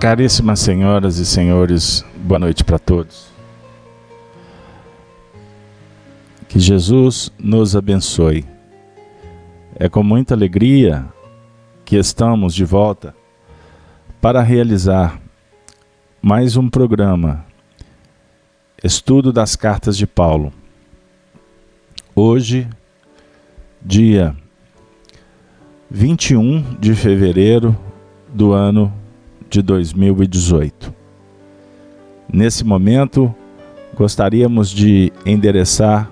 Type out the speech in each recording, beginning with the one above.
Caríssimas senhoras e senhores, boa noite para todos. Que Jesus nos abençoe. É com muita alegria que estamos de volta para realizar mais um programa, Estudo das Cartas de Paulo. Hoje, dia 21 de fevereiro do ano de 2018. Nesse momento, gostaríamos de endereçar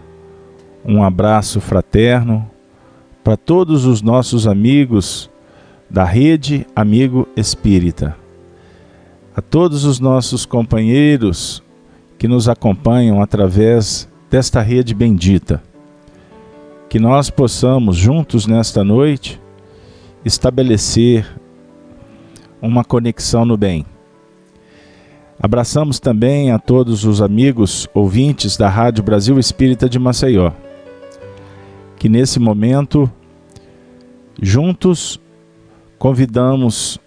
um abraço fraterno para todos os nossos amigos da Rede Amigo Espírita, a todos os nossos companheiros que nos acompanham através desta rede bendita, que nós possamos juntos nesta noite estabelecer uma conexão no bem. Abraçamos também a todos os amigos ouvintes da Rádio Brasil Espírita de Maceió, que nesse momento, juntos, convidamos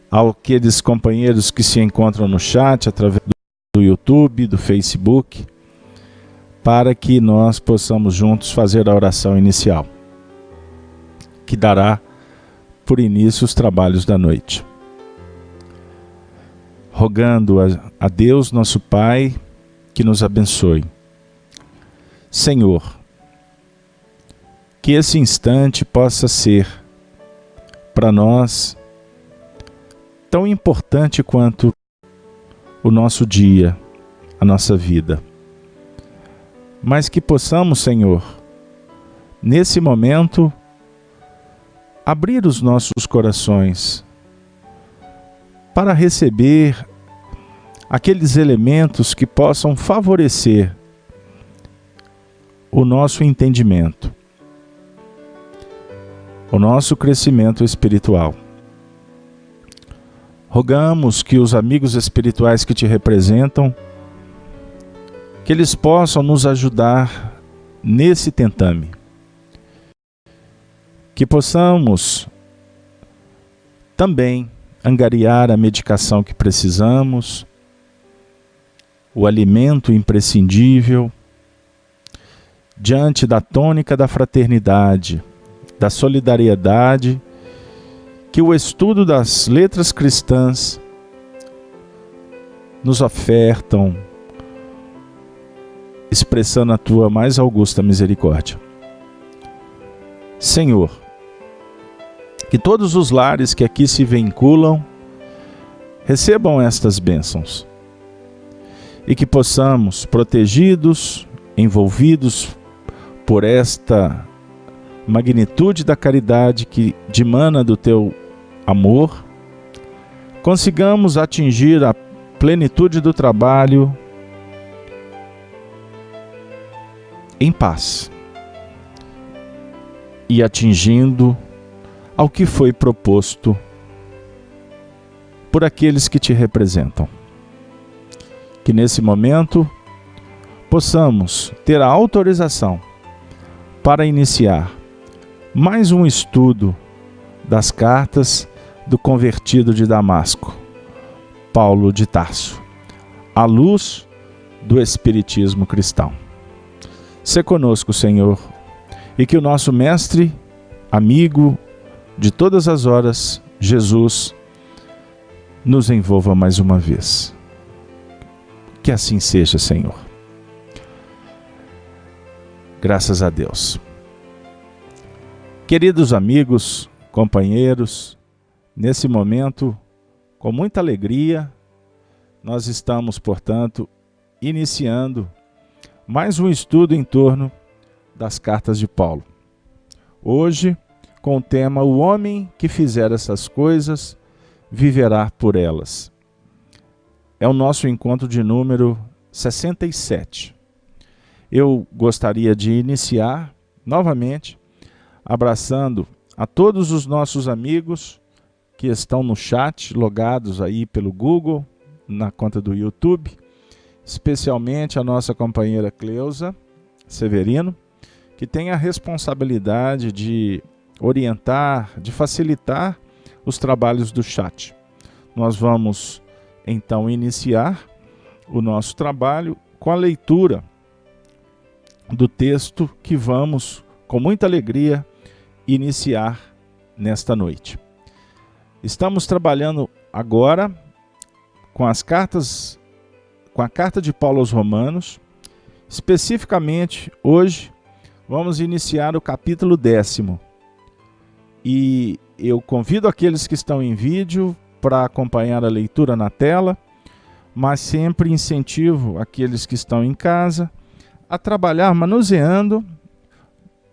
aqueles companheiros que se encontram no chat, através do YouTube, do Facebook, para que nós possamos juntos fazer a oração inicial, que dará por início os trabalhos da noite. Rogando a Deus, nosso Pai, que nos abençoe. Senhor, que esse instante possa ser, para nós, tão importante quanto o nosso dia, a nossa vida. Mas que possamos, Senhor, nesse momento, abrir os nossos corações para receber aqueles elementos que possam favorecer o nosso entendimento, o nosso crescimento espiritual. Rogamos que os amigos espirituais que te representam, que eles possam nos ajudar nesse tentame, que possamos também angariar a medicação que precisamos, o alimento imprescindível, diante da tônica da fraternidade, da solidariedade, que o estudo das letras cristãs nos ofertam, expressando a tua mais augusta misericórdia. Senhor, que todos os lares que aqui se vinculam recebam estas bênçãos e que possamos, protegidos, envolvidos por esta magnitude da caridade que dimana do teu amor, consigamos atingir a plenitude do trabalho em paz e atingindo ao que foi proposto por aqueles que te representam. Que nesse momento possamos ter a autorização para iniciar mais um estudo das cartas do convertido de Damasco, Paulo de Tarso, à luz do Espiritismo cristão. Sê conosco, Senhor, e que o nosso mestre, amigo de todas as horas, Jesus, nos envolva mais uma vez. Que assim seja, Senhor. Graças a Deus. Queridos amigos, companheiros, nesse momento, com muita alegria, nós estamos, portanto, iniciando mais um estudo em torno das cartas de Paulo. Hoje, com o tema O homem que fizer essas coisas, viverá por elas. É o nosso encontro de número 67. Eu gostaria de iniciar novamente abraçando a todos os nossos amigos que estão no chat, logados aí pelo Google, na conta do YouTube, especialmente a nossa companheira Cleusa Severino, que tem a responsabilidade de orientar, de facilitar os trabalhos do chat. nós vamos então iniciar o nosso trabalho com a leitura do texto que vamos, com muita alegria, iniciar nesta noite. Estamos trabalhando agora com a carta de Paulo aos Romanos. Especificamente, hoje, vamos iniciar o capítulo 10º. E eu convido aqueles que estão em vídeo para acompanhar a leitura na tela, mas sempre incentivo aqueles que estão em casa a trabalhar manuseando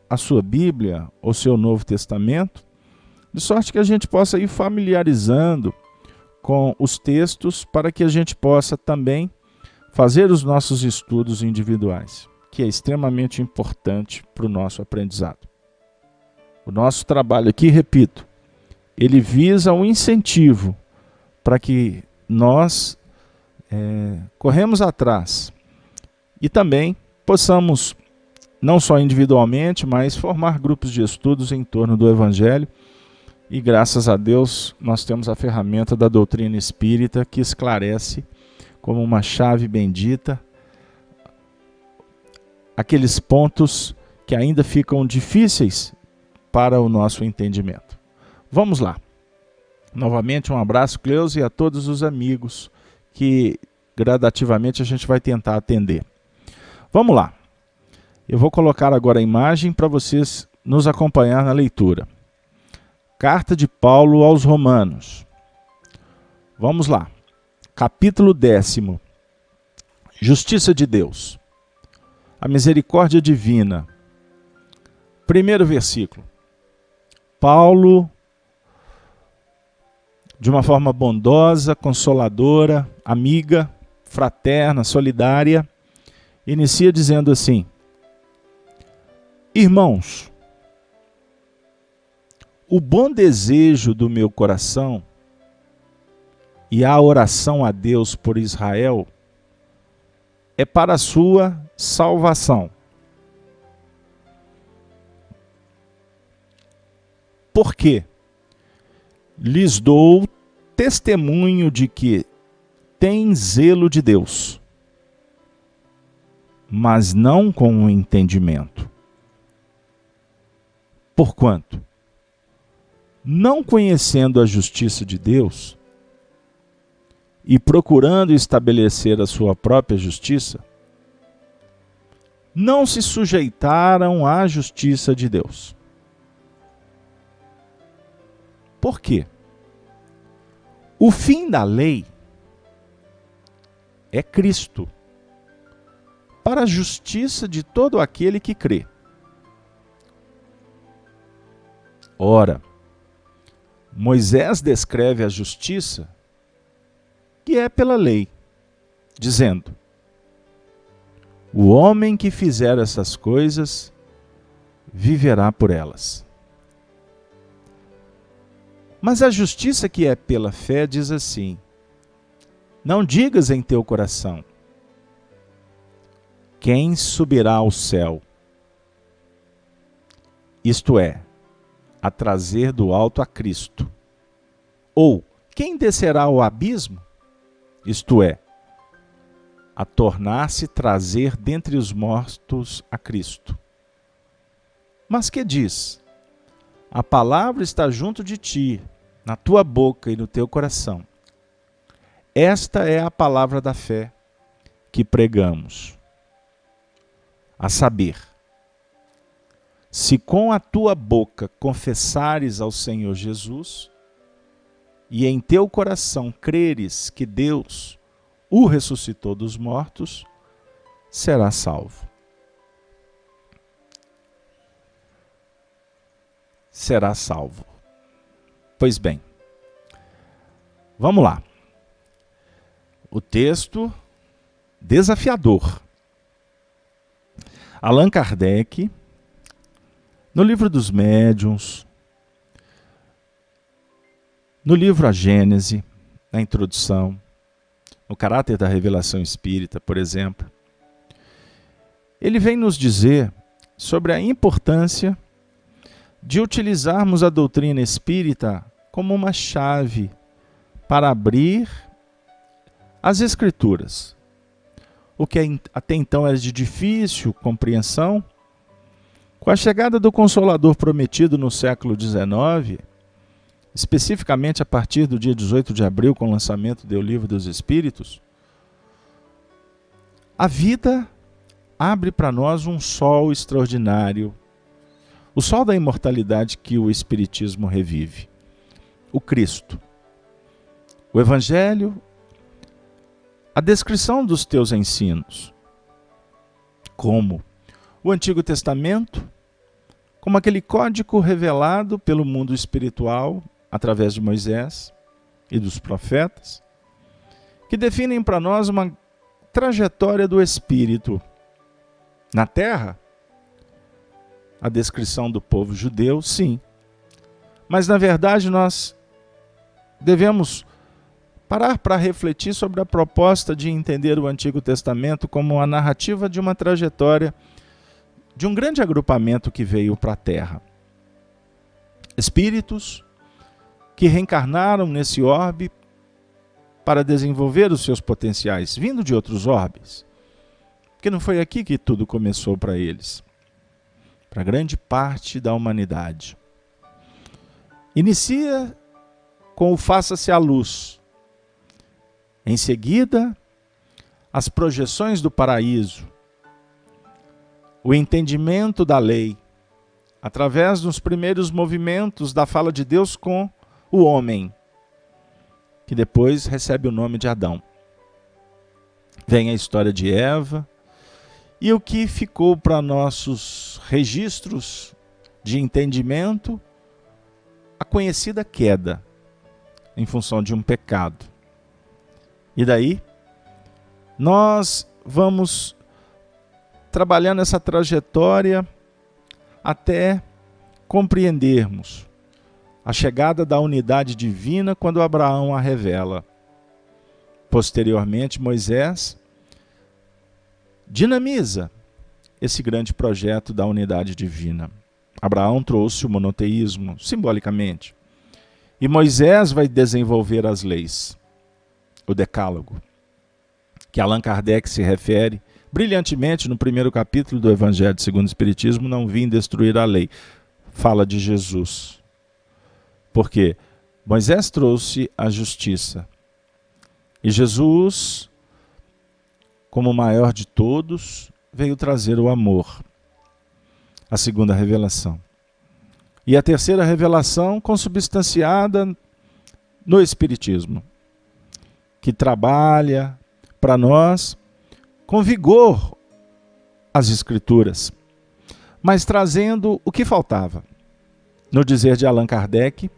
a sua Bíblia ou seu Novo Testamento, de sorte que a gente possa ir familiarizando com os textos para que a gente possa também fazer os nossos estudos individuais, que é extremamente importante para o nosso aprendizado. O nosso trabalho aqui, repito, ele visa um incentivo para que nós corremos atrás e também possamos, não só individualmente, mas formar grupos de estudos em torno do Evangelho. E graças a Deus nós temos a ferramenta da doutrina espírita que esclarece como uma chave bendita aqueles pontos que ainda ficam difíceis para o nosso entendimento. Vamos lá. Novamente um abraço, Cleusa, e a todos os amigos que gradativamente a gente vai tentar atender. Vamos lá. Eu vou colocar agora a imagem para vocês nos acompanhar na leitura. Carta de Paulo aos Romanos. Vamos lá. Capítulo 10º. Justiça de Deus. A misericórdia divina. Primeiro versículo. Paulo, de uma forma bondosa, consoladora, amiga, fraterna, solidária, inicia dizendo assim: Irmãos, o bom desejo do meu coração e a oração a Deus por Israel é para a sua salvação. Por quê? Lhes dou testemunho de que têm zelo de Deus, mas não com o entendimento. Porquanto, não conhecendo a justiça de Deus e procurando estabelecer a sua própria justiça, não se sujeitaram à justiça de Deus. Por quê? O fim da lei é Cristo, para a justiça de todo aquele que crê. Ora, Moisés descreve a justiça que é pela lei, dizendo: o homem que fizer essas coisas viverá por elas. Mas a justiça que é pela fé diz assim: não digas em teu coração: quem subirá ao céu? Isto é, a trazer do alto a Cristo. Ou, quem descerá ao abismo? Isto é, a tornar-se trazer dentre os mortos a Cristo. Mas que diz? A palavra está junto de ti, na tua boca e no teu coração. Esta é a palavra da fé que pregamos. A saber, se com a tua boca confessares ao Senhor Jesus e em teu coração creres que Deus o ressuscitou dos mortos, serás salvo. Serás salvo. Pois bem, vamos lá. O texto desafiador. Allan Kardec, no livro dos Médiuns, no livro A Gênese, na introdução, no caráter da revelação espírita, por exemplo, ele vem nos dizer sobre a importância de utilizarmos a doutrina espírita como uma chave para abrir as Escrituras. O que até então era de difícil compreensão, com a chegada do Consolador prometido no século XIX, especificamente a partir do dia 18 de abril, com o lançamento do Livro dos Espíritos, a vida abre para nós um sol extraordinário, o sol da imortalidade que o Espiritismo revive, o Cristo. O Evangelho, a descrição dos teus ensinos, como o Antigo Testamento, como aquele código revelado pelo mundo espiritual através de Moisés e dos profetas, que definem para nós uma trajetória do Espírito na Terra. A descrição do povo judeu, sim. Mas, na verdade, nós devemos parar para refletir sobre a proposta de entender o Antigo Testamento como a narrativa de uma trajetória de um grande agrupamento que veio para a Terra. Espíritos que reencarnaram nesse orbe para desenvolver os seus potenciais, vindo de outros orbes. Porque não foi aqui que tudo começou para eles. Para grande parte da humanidade. Inicia com o faça-se a luz. Em seguida, as projeções do paraíso, o entendimento da lei, através dos primeiros movimentos da fala de Deus com o homem, que depois recebe o nome de Adão. Vem a história de Eva, e o que ficou para nossos registros de entendimento, a conhecida queda, em função de um pecado. E daí, nós vamos trabalhando essa trajetória até compreendermos a chegada da unidade divina quando Abraão a revela. Posteriormente, Moisés dinamiza esse grande projeto da unidade divina. Abraão trouxe o monoteísmo, simbolicamente. E Moisés vai desenvolver as leis, o Decálogo, que Allan Kardec se refere brilhantemente no primeiro capítulo do Evangelho segundo o Espiritismo, não vim destruir a lei. Fala de Jesus. Porque Moisés trouxe a justiça. E Jesus, como o maior de todos, veio trazer o amor. A segunda revelação. E a terceira revelação consubstanciada no Espiritismo, que trabalha para nós com vigor as Escrituras, mas trazendo o que faltava. No dizer de Allan Kardec,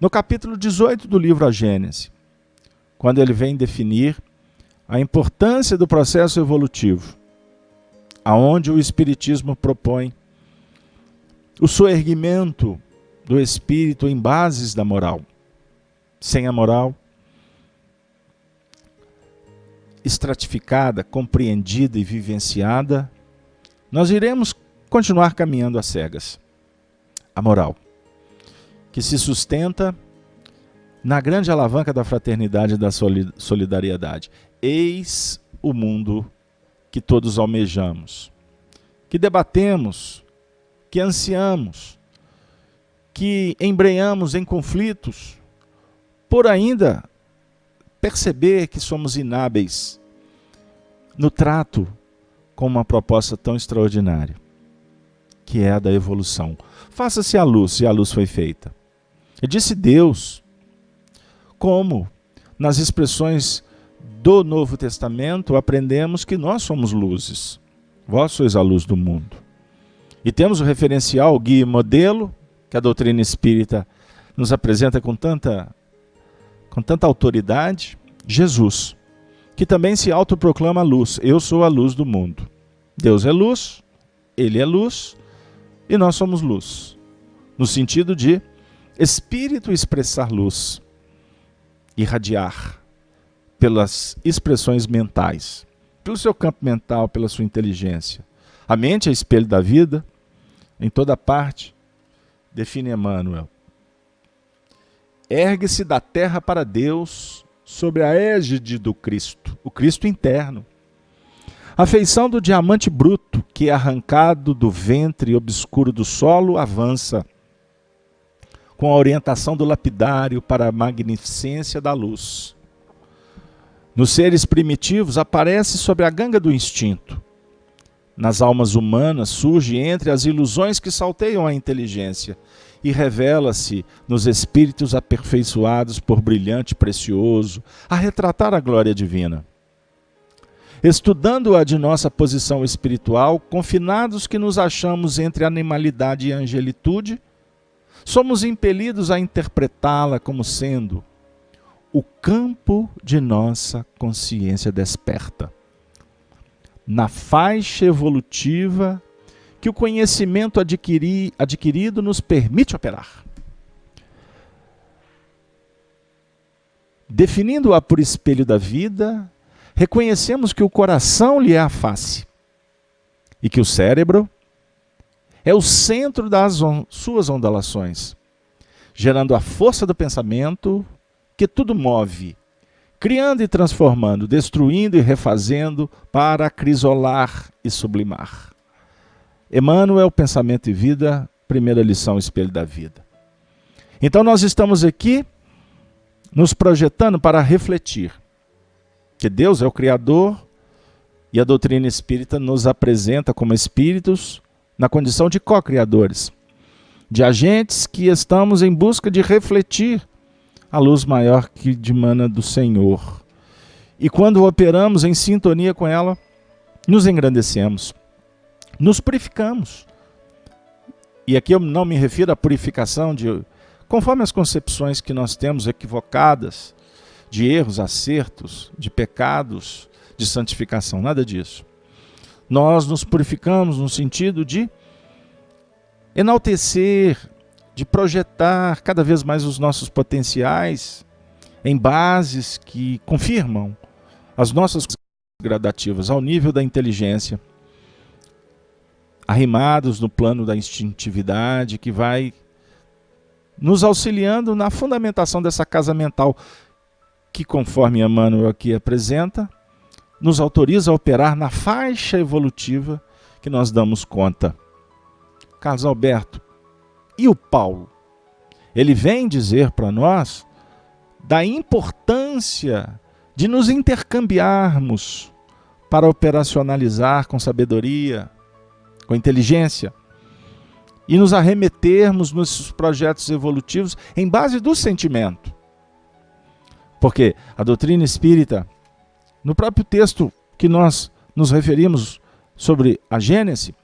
no capítulo 18 do livro A Gênese, quando ele vem definir a importância do processo evolutivo, aonde o Espiritismo propõe o soerguimento do espírito em bases da moral. Sem a moral estratificada, compreendida e vivenciada, nós iremos continuar caminhando às cegas. A moral, que se sustenta na grande alavanca da fraternidade e da solidariedade. Eis o mundo que todos almejamos, que debatemos, que ansiamos, que embrenhamos em conflitos, por ainda perceber que somos inábeis no trato com uma proposta tão extraordinária, que é a da evolução. Faça-se a luz, e a luz foi feita. E disse Deus, como nas expressões do Novo Testamento aprendemos que nós somos luzes. Vós sois a luz do mundo. E temos o referencial, o guia e modelo, que a doutrina espírita nos apresenta com tanta autoridade, Jesus, que também se autoproclama luz. Eu sou a luz do mundo. Deus é luz, Ele é luz, e nós somos luz. No sentido de espírito expressar luz, irradiar pelas expressões mentais, pelo seu campo mental, pela sua inteligência. A mente é espelho da vida, em toda parte, define Emmanuel. ergue-se da terra para Deus, sobre a égide do Cristo, o Cristo interno. A feição do diamante bruto, que é arrancado do ventre obscuro do solo, avança, com a orientação do lapidário para a magnificência da luz. Nos seres primitivos, aparece sobre a ganga do instinto. Nas almas humanas, surge entre as ilusões que salteiam a inteligência e revela-se nos espíritos aperfeiçoados por brilhante precioso, a retratar a glória divina. Estudando-a de nossa posição espiritual, confinados que nos achamos entre animalidade e angelitude, somos impelidos a interpretá-la como sendo o campo de nossa consciência desperta, na faixa evolutiva que o conhecimento adquirido nos permite operar. Definindo-a por espelho da vida, reconhecemos que o coração lhe é a face e que o cérebro é o centro das suas ondulações, gerando a força do pensamento que tudo move, criando e transformando, destruindo e refazendo para acrisolar e sublimar. Emmanuel, Pensamento e Vida, primeira lição, Espelho da Vida. Então nós estamos aqui nos projetando para refletir que Deus é o Criador e a doutrina espírita nos apresenta como espíritos na condição de co-criadores, de agentes que estamos em busca de refletir a luz maior que dimana do Senhor. E quando operamos em sintonia com ela, nos engrandecemos, nos purificamos. E aqui eu não me refiro à purificação conforme as concepções que nós temos equivocadas, de erros, acertos, de pecados, de santificação, nada disso. Nós nos purificamos no sentido de enaltecer, de projetar cada vez mais os nossos potenciais em bases que confirmam as nossas gradativas ao nível da inteligência, arrimados no plano da instintividade, que vai nos auxiliando na fundamentação dessa casa mental, que, conforme Emmanuel aqui apresenta, nos autoriza a operar na faixa evolutiva que nós damos conta. Carlos Alberto, e o Paulo? Ele vem dizer para nós da importância de nos intercambiarmos para operacionalizar com sabedoria, com inteligência, e nos arremetermos nos projetos evolutivos em base do sentimento. Porque a doutrina espírita, no próprio texto que nós nos referimos sobre a Gênese,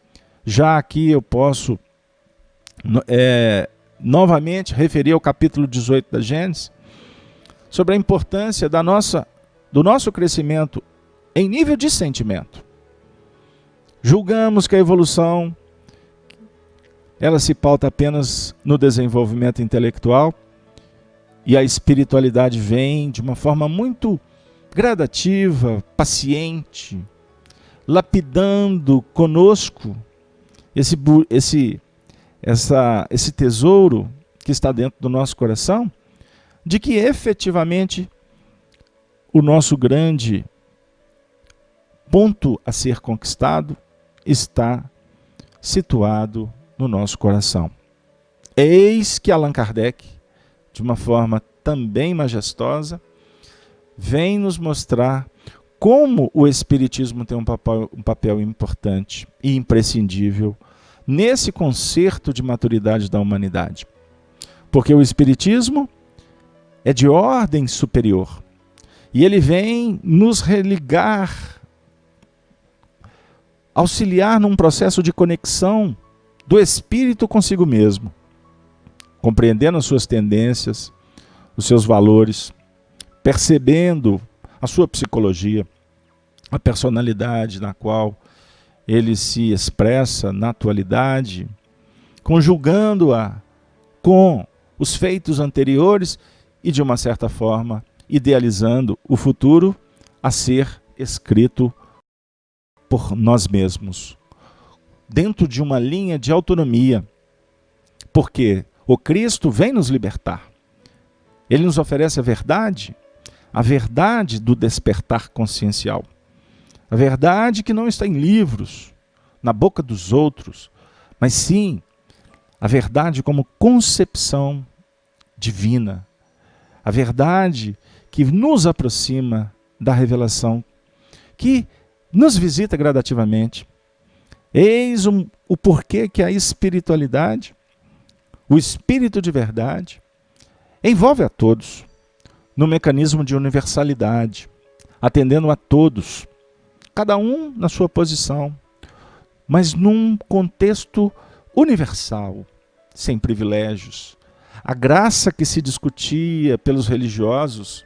já aqui eu posso novamente referir ao capítulo 18 da Gênese, sobre a importância do nosso crescimento em nível de sentimento. Julgamos que a evolução ela se pauta apenas no desenvolvimento intelectual, e a espiritualidade vem de uma forma muito gradativa, paciente, lapidando conosco esse tesouro que está dentro do nosso coração, de que efetivamente o nosso grande ponto a ser conquistado está situado no nosso coração. Eis que Allan Kardec, de uma forma também majestosa, vem nos mostrar como o Espiritismo tem um papel importante e imprescindível nesse concerto de maturidade da humanidade. Porque o Espiritismo é de ordem superior e ele vem nos religar, auxiliar num processo de conexão do espírito consigo mesmo, compreendendo as suas tendências, os seus valores, percebendo a sua psicologia, a personalidade na qual ele se expressa na atualidade, conjugando-a com os feitos anteriores e, de uma certa forma, idealizando o futuro a ser escrito por nós mesmos, dentro de uma linha de autonomia, porque o Cristo vem nos libertar. Ele nos oferece a verdade do despertar consciencial. A verdade que não está em livros, na boca dos outros, mas sim a verdade como concepção divina. A verdade que nos aproxima da revelação, que nos visita gradativamente. Eis o porquê que a espiritualidade, o espírito de verdade, envolve a todos no mecanismo de universalidade, atendendo a todos, cada um na sua posição, mas num contexto universal, sem privilégios. A graça que se discutia pelos religiosos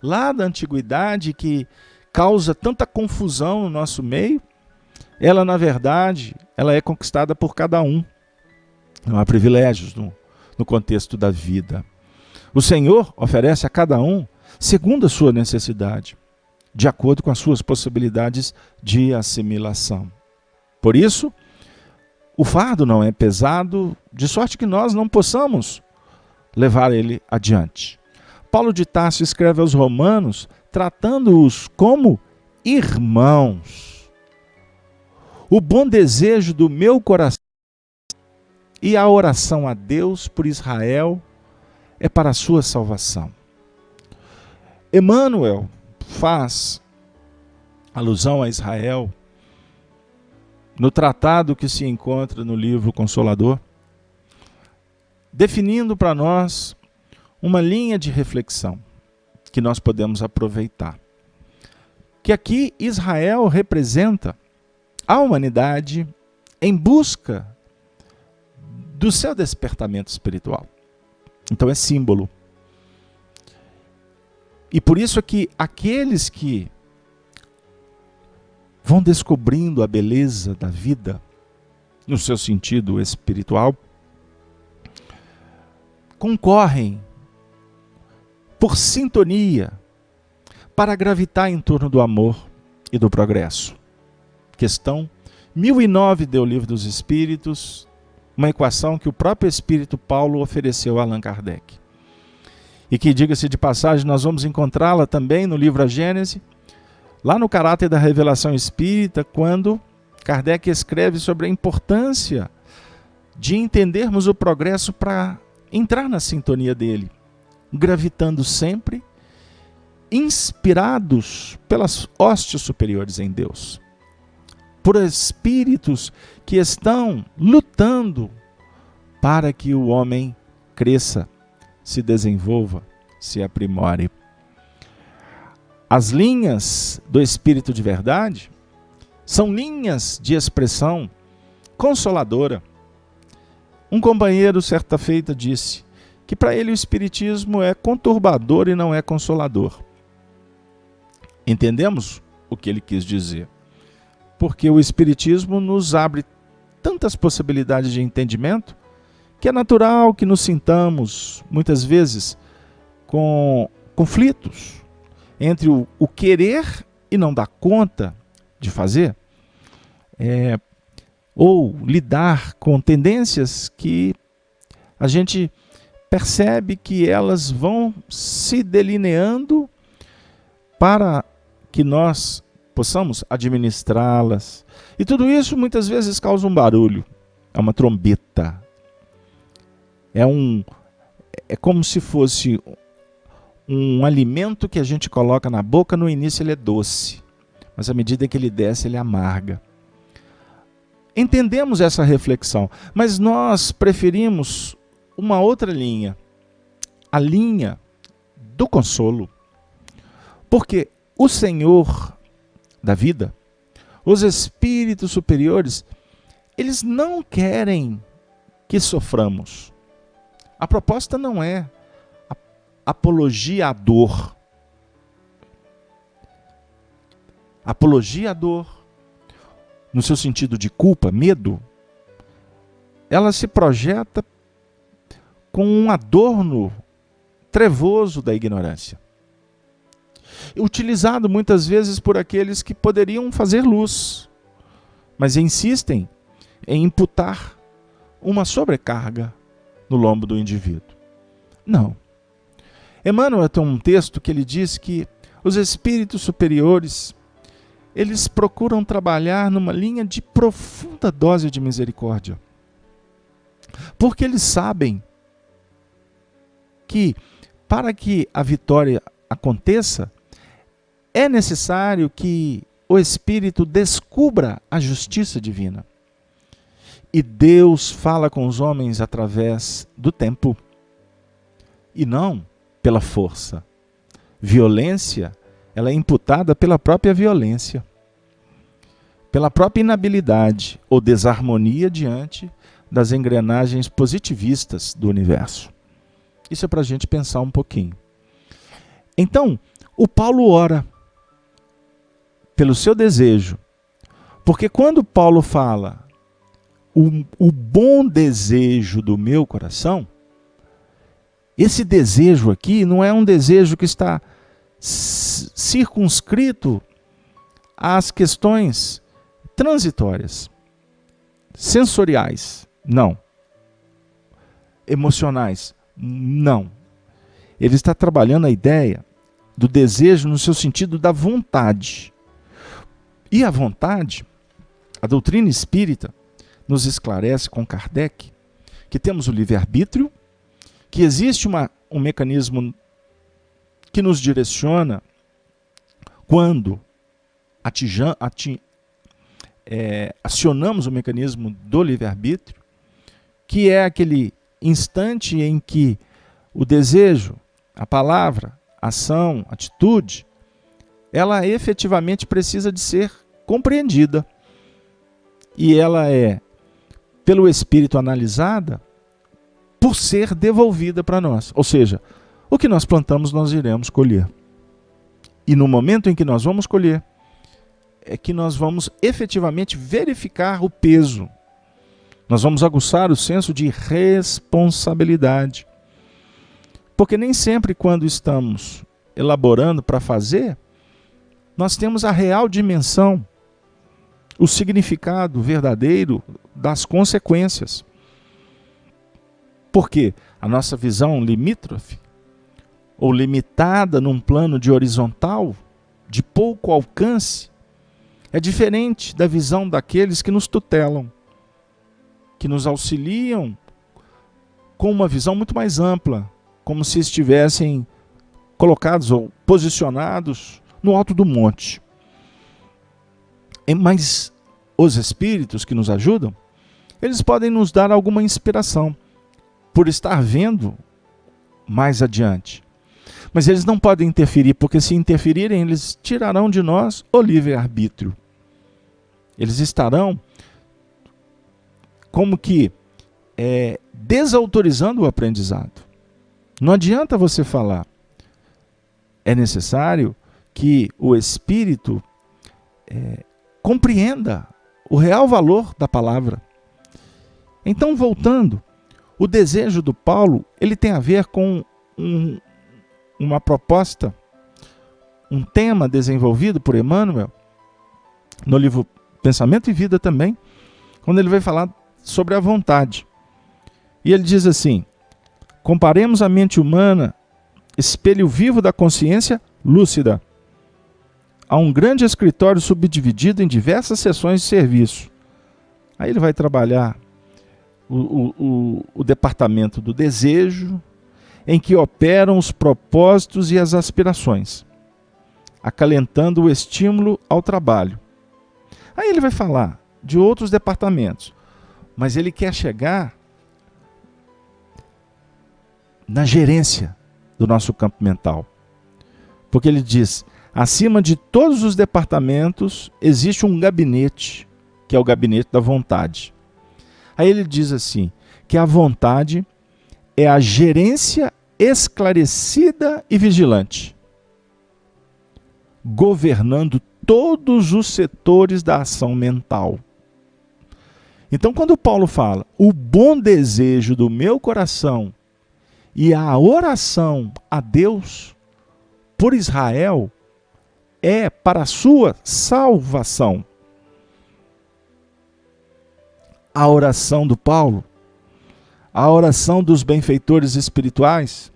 lá da antiguidade, que causa tanta confusão no nosso meio, ela, na verdade, ela é conquistada por cada um. Não há privilégios no contexto da vida. O Senhor oferece a cada um segundo a sua necessidade, de acordo com as suas possibilidades de assimilação. Por isso, o fardo não é pesado, de sorte que nós não possamos levar ele adiante. Paulo de Tarso escreve aos Romanos, tratando-os como irmãos. O bom desejo do meu coração e a oração a Deus por Israel é para a sua salvação. Emmanuel faz alusão a Israel no tratado que se encontra no livro Consolador, definindo para nós uma linha de reflexão que nós podemos aproveitar. Que aqui Israel representa a humanidade em busca do seu despertamento espiritual. Então é símbolo. E por isso é que aqueles que vão descobrindo a beleza da vida, no seu sentido espiritual, concorrem por sintonia para gravitar em torno do amor e do progresso. Questão 1009 do Livro dos Espíritos, uma equação que o próprio Espírito Paulo ofereceu a Allan Kardec. E que, diga-se de passagem, nós vamos encontrá-la também no livro A Gênese, lá no Caráter da Revelação Espírita, quando Kardec escreve sobre a importância de entendermos o progresso para entrar na sintonia dele, gravitando sempre, inspirados pelas hostes superiores em Deus, por espíritos que estão lutando para que o homem cresça, se desenvolva, se aprimore. As linhas do Espírito de Verdade são linhas de expressão consoladora. Um companheiro, certa feita, disse que para ele o Espiritismo é conturbador e não é consolador. Entendemos o que ele quis dizer? Porque o Espiritismo nos abre tantas possibilidades de entendimento que é natural que nos sintamos, muitas vezes, com conflitos entre o querer e não dar conta de fazer, ou lidar com tendências que a gente percebe que elas vão se delineando para que nós possamos administrá-las. E tudo isso muitas vezes causa um barulho, é uma trombeta. É como se fosse um alimento que a gente coloca na boca, no início ele é doce, mas à medida que ele desce, ele amarga. Entendemos essa reflexão, mas nós preferimos uma outra linha, a linha do consolo. Porque o Senhor da vida, os espíritos superiores, eles não querem que soframos. A proposta não é apologia à dor. Apologia à dor, no seu sentido de culpa, medo, ela se projeta com um adorno trevoso da ignorância, utilizado muitas vezes por aqueles que poderiam fazer luz, mas insistem em imputar uma sobrecarga no lombo do indivíduo. Não. Emmanuel tem um texto que ele diz que os espíritos superiores, eles procuram trabalhar numa linha de profunda dose de misericórdia. Porque eles sabem que para que a vitória aconteça, é necessário que o espírito descubra a justiça divina. E Deus fala com os homens através do tempo, e não pela força. Violência, ela é imputada pela própria violência, pela própria inabilidade ou desarmonia diante das engrenagens positivistas do universo. Isso é para a gente pensar um pouquinho. Então, o Paulo ora pelo seu desejo, porque quando Paulo fala o bom desejo do meu coração, esse desejo aqui não é um desejo que está circunscrito às questões transitórias, sensoriais, não. Emocionais, não. Ele está trabalhando a ideia do desejo no seu sentido da vontade. E a vontade, a doutrina espírita nos esclarece com Kardec que temos o livre-arbítrio, que existe um mecanismo que nos direciona quando acionamos o mecanismo do livre-arbítrio, que é aquele instante em que o desejo, a palavra, a ação, a atitude, ela efetivamente precisa de ser compreendida. E ela é, pelo Espírito, analisada por ser devolvida para nós. Ou seja, o que nós plantamos, nós iremos colher. E no momento em que nós vamos colher, é que nós vamos efetivamente verificar o peso. Nós vamos aguçar o senso de responsabilidade. Porque nem sempre quando estamos elaborando para fazer, nós temos a real dimensão, o significado verdadeiro das consequências. Porque a nossa visão limítrofe, ou limitada num plano de horizontal, de pouco alcance, é diferente da visão daqueles que nos tutelam, que nos auxiliam com uma visão muito mais ampla, como se estivessem colocados ou posicionados no alto do monte. Mas os espíritos que nos ajudam, eles podem nos dar alguma inspiração, por estar vendo mais adiante. Mas eles não podem interferir, porque se interferirem, eles tirarão de nós o livre-arbítrio. Eles estarão como que desautorizando o aprendizado. Não adianta você falar. É necessário que o espírito compreenda o real valor da palavra. Então, voltando, o desejo do Paulo, ele tem a ver com uma proposta, um tema desenvolvido por Emmanuel, no livro Pensamento e Vida também, quando ele vai falar sobre a vontade. E ele diz assim: comparemos a mente humana, espelho vivo da consciência lúcida, a um grande escritório subdividido em diversas seções de serviço. Aí ele vai trabalhar o departamento do desejo, em que operam os propósitos e as aspirações, acalentando o estímulo ao trabalho. Aí ele vai falar de outros departamentos, mas ele quer chegar na gerência do nosso campo mental. Porque ele diz, acima de todos os departamentos existe um gabinete, que é o gabinete da vontade. Aí ele diz assim, que a vontade é a gerência esclarecida e vigilante, governando todos os setores da ação mental. Então, quando Paulo fala, o bom desejo do meu coração e a oração a Deus por Israel é para a sua salvação. A oração do Paulo, a oração dos benfeitores espirituais,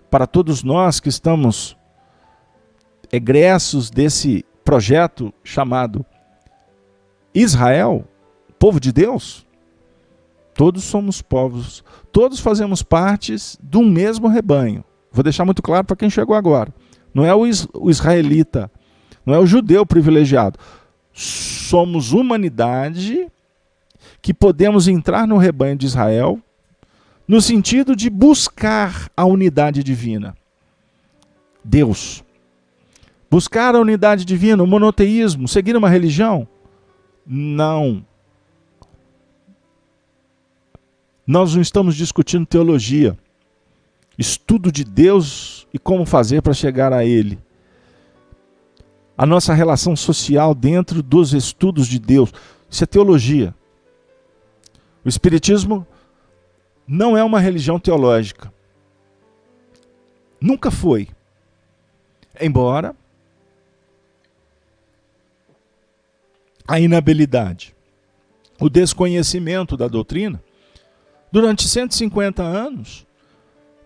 para todos nós que estamos egressos desse projeto chamado Israel, povo de Deus. Todos somos povos, todos fazemos parte do mesmo rebanho. Vou deixar muito claro para quem chegou agora. Não é o israelita, não é o judeu privilegiado. Somos humanidade que podemos entrar no rebanho de Israel no sentido de buscar a unidade divina. Deus. Buscar a unidade divina, o monoteísmo, seguir uma religião? Não. Nós não estamos discutindo teologia, estudo de Deus e como fazer para chegar a Ele. A nossa relação social dentro dos estudos de Deus, isso é teologia. O Espiritismo não é uma religião teológica. Nunca foi. Embora a inabilidade, o desconhecimento da doutrina, durante 150 anos,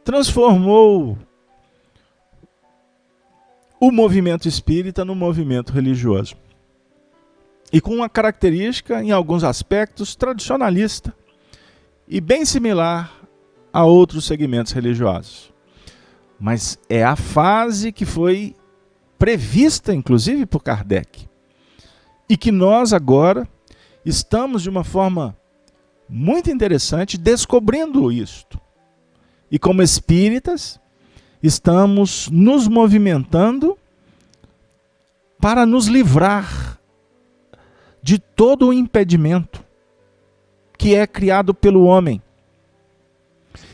transformou o movimento espírita no movimento religioso. E com uma característica, em alguns aspectos, tradicionalista e bem similar a outros segmentos religiosos. Mas é a fase que foi prevista, inclusive, por Kardec. E que nós agora estamos, de uma forma muito interessante, descobrindo isto. E como espíritas, estamos nos movimentando para nos livrar de todo o impedimento que é criado pelo homem.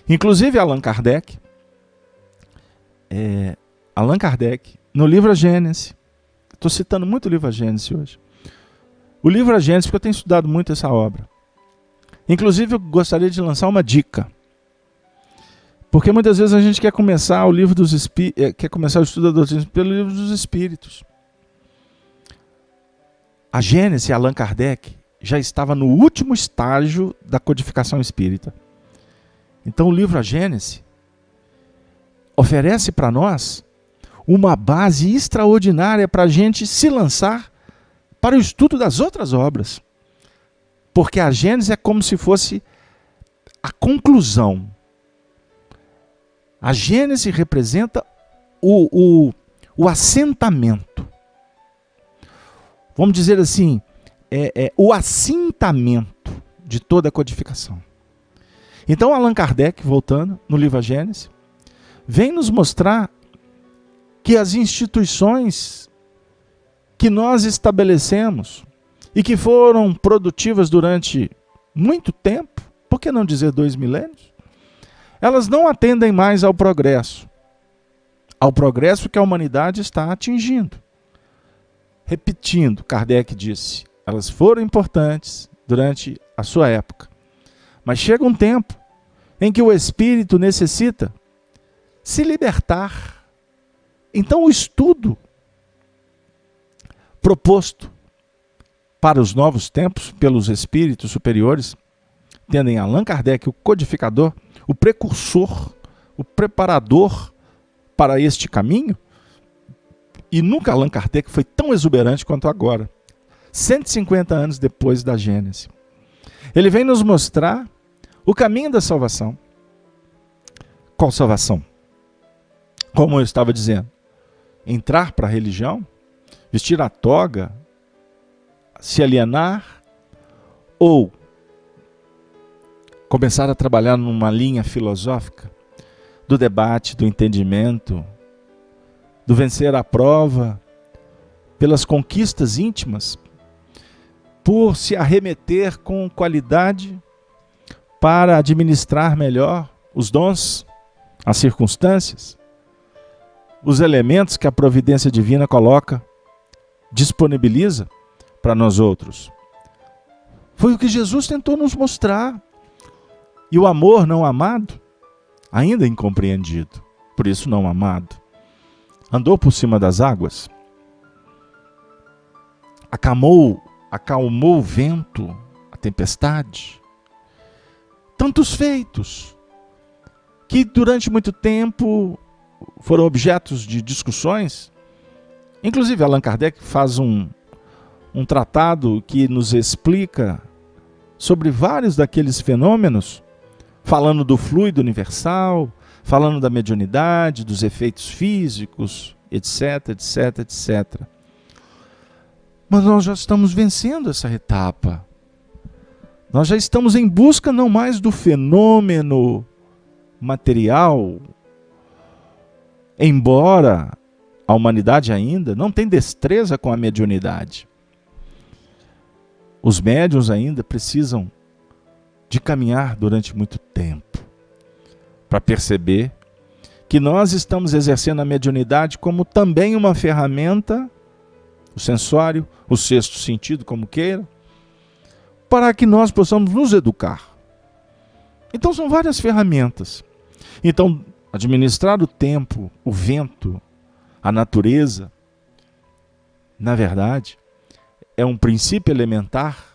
Inclusive Allan Kardec, no livro A Gênese, estou citando muito o livro A Gênese hoje. O livro A Gênese, porque eu tenho estudado muito essa obra. Inclusive eu gostaria de lançar uma dica. Porque muitas vezes a gente quer começar o livro dos quer começar o estudo da doutrina pelo livro dos Espíritos. A Gênese, Allan Kardec, já estava no último estágio da codificação espírita. Então o livro A Gênese oferece para nós uma base extraordinária para a gente se lançar para o estudo das outras obras. Porque a Gênese é como se fosse a conclusão. A Gênese representa o assentamento. Vamos dizer assim, o assentamento de toda a codificação. Então Allan Kardec, voltando no livro A Gênese, vem nos mostrar que as instituições que nós estabelecemos e que foram produtivas durante muito tempo, por que não dizer 2 milênios, elas não atendem mais ao progresso que a humanidade está atingindo. Repetindo, Kardec disse, elas foram importantes durante a sua época, mas chega um tempo em que o espírito necessita se libertar. Então o estudo proposto para os novos tempos pelos espíritos superiores, tendo em Allan Kardec o codificador, o precursor, o preparador para este caminho, e nunca Allan Kardec foi tão exuberante quanto agora, 150 anos depois da Gênese. Ele vem nos mostrar o caminho da salvação. Qual salvação? Como eu estava dizendo, entrar para a religião, vestir a toga, se alienar, ou começar a trabalhar numa linha filosófica do debate, do entendimento, do vencer a prova, pelas conquistas íntimas, por se arremeter com qualidade para administrar melhor os dons, as circunstâncias, os elementos que a providência divina coloca, disponibiliza para nós outros. Foi o que Jesus tentou nos mostrar. E o amor não amado, ainda incompreendido, por isso não amado, andou por cima das águas, acalmou o vento, a tempestade, tantos feitos, que durante muito tempo foram objetos de discussões. Inclusive, Allan Kardec faz um tratado que nos explica sobre vários daqueles fenômenos, falando do fluido universal, falando da mediunidade, dos efeitos físicos, etc, etc, etc. Mas nós já estamos vencendo essa etapa. Nós já estamos em busca não mais do fenômeno material, embora a humanidade ainda não tenha destreza com a mediunidade. Os médiuns ainda precisam de caminhar durante muito tempo para perceber que nós estamos exercendo a mediunidade como também uma ferramenta, o sensório, o sexto sentido, como queira, para que nós possamos nos educar. Então são várias ferramentas. Então, administrar o tempo, o vento, a natureza, na verdade, é um princípio elementar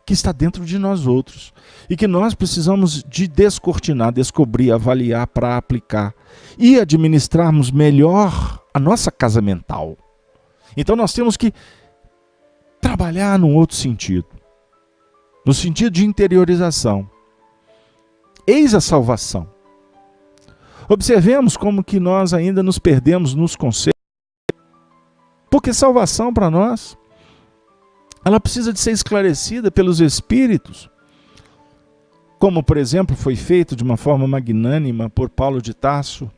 que está dentro de nós outros e que nós precisamos de descortinar, descobrir, avaliar para aplicar e administrarmos melhor a nossa casa mental. Então nós temos que trabalhar num outro sentido, no sentido de interiorização. Eis a salvação. Observemos como que nós ainda nos perdemos nos conceitos, porque salvação para nós, ela precisa de ser esclarecida pelos Espíritos, como por exemplo foi feito de uma forma magnânima por Paulo de Tarso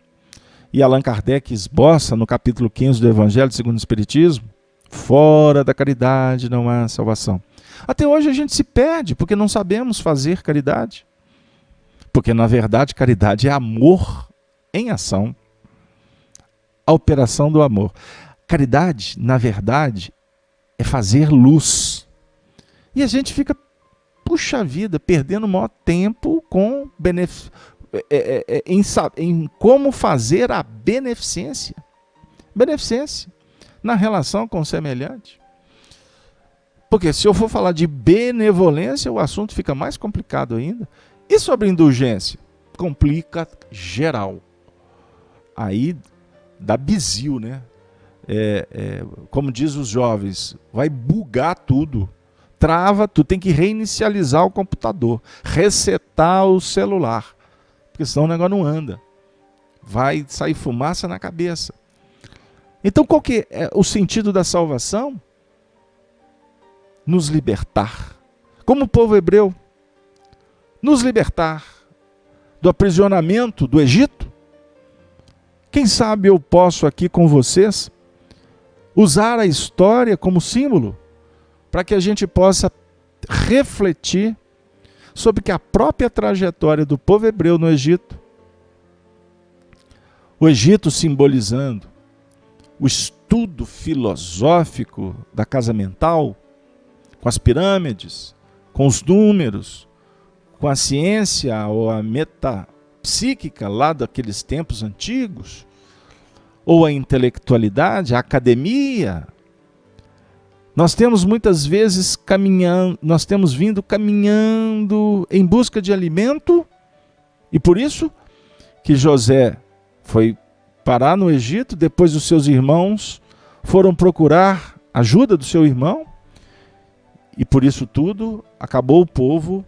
e Allan Kardec esboça no capítulo 15 do Evangelho segundo o Espiritismo: fora da caridade não há salvação. Até hoje a gente se perde porque não sabemos fazer caridade, porque na verdade caridade é amor em ação, a operação do amor. Caridade, na verdade, é fazer luz. E a gente fica, puxa vida, perdendo o maior tempo com em como fazer a beneficência. Beneficência na relação com o semelhante. Porque se eu for falar de benevolência, o assunto fica mais complicado ainda. E sobre indulgência? Complica geral. Aí dá bizil, né? Como diz os jovens, vai bugar tudo, trava, tu tem que reinicializar o computador, resetar o celular, porque senão o negócio não anda, vai sair fumaça na cabeça. Então qual que é o sentido da salvação? Nos libertar, como o povo hebreu, nos libertar do aprisionamento do Egito. Quem sabe eu posso aqui com vocês usar a história como símbolo para que a gente possa refletir sobre que a própria trajetória do povo hebreu no Egito, o Egito simbolizando o estudo filosófico da casa mental, com as pirâmides, com os números, com a ciência ou a metapsíquica lá daqueles tempos antigos, ou a intelectualidade, a academia. Nós temos muitas vezes nós temos vindo caminhando em busca de alimento, e por isso que José foi parar no Egito, depois os seus irmãos foram procurar ajuda do seu irmão, e por isso tudo acabou o povo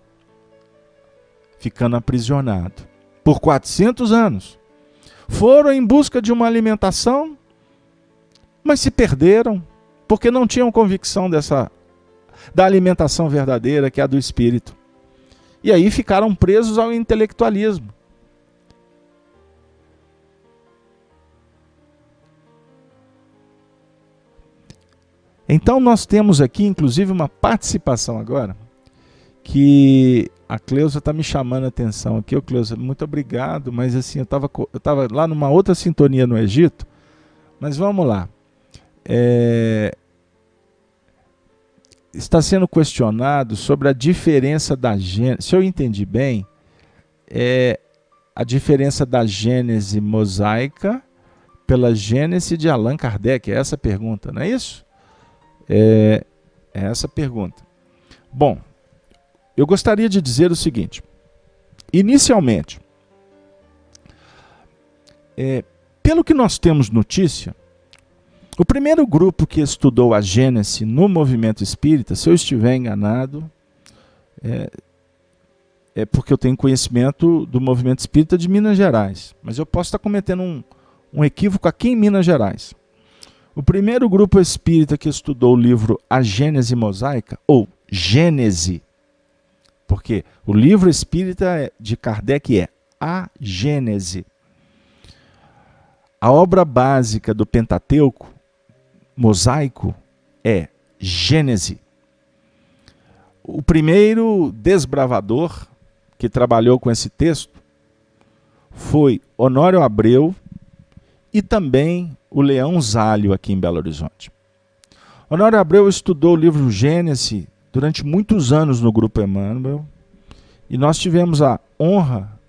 ficando aprisionado por 400 anos. Foram em busca de uma alimentação, mas se perderam, porque não tinham convicção da alimentação verdadeira, que é a do Espírito. E aí ficaram presos ao intelectualismo. Então nós temos aqui, inclusive, uma participação agora, que a Cleusa está me chamando a atenção aqui. Cleusa, muito obrigado, mas assim, eu estava lá numa outra sintonia no Egito, mas vamos lá. Está sendo questionado sobre a diferença da Gênese, se eu entendi bem, a diferença da Gênese mosaica pela Gênese de Allan Kardec, é essa a pergunta, não é isso? É essa a pergunta. Bom, eu gostaria de dizer o seguinte: inicialmente, Pelo que nós temos notícia, o primeiro grupo que estudou a Gênese no movimento espírita, se eu estiver enganado, é porque eu tenho conhecimento do movimento espírita de Minas Gerais, mas eu posso estar cometendo um equívoco aqui em Minas Gerais. O primeiro grupo espírita que estudou o livro A Gênese Mosaica, ou Gênese, porque o livro espírita de Kardec é A Gênese. A obra básica do Pentateuco mosaico é Gênese. O primeiro desbravador que trabalhou com esse texto foi Honório Abreu e também o Leão Zálio aqui em Belo Horizonte. Honório Abreu estudou o livro Gênese durante muitos anos no Grupo Emmanuel e nós tivemos a honra,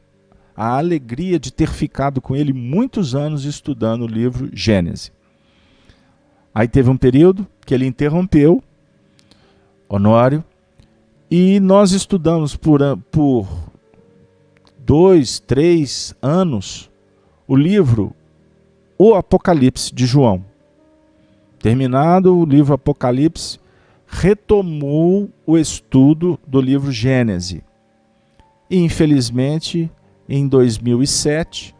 a alegria de ter ficado com ele muitos anos estudando o livro Gênese. Aí teve um período que ele interrompeu, Honório, e nós estudamos por 2, 3 anos o livro O Apocalipse de João. Terminado o livro Apocalipse, retomou o estudo do livro Gênese. E infelizmente, em 2007,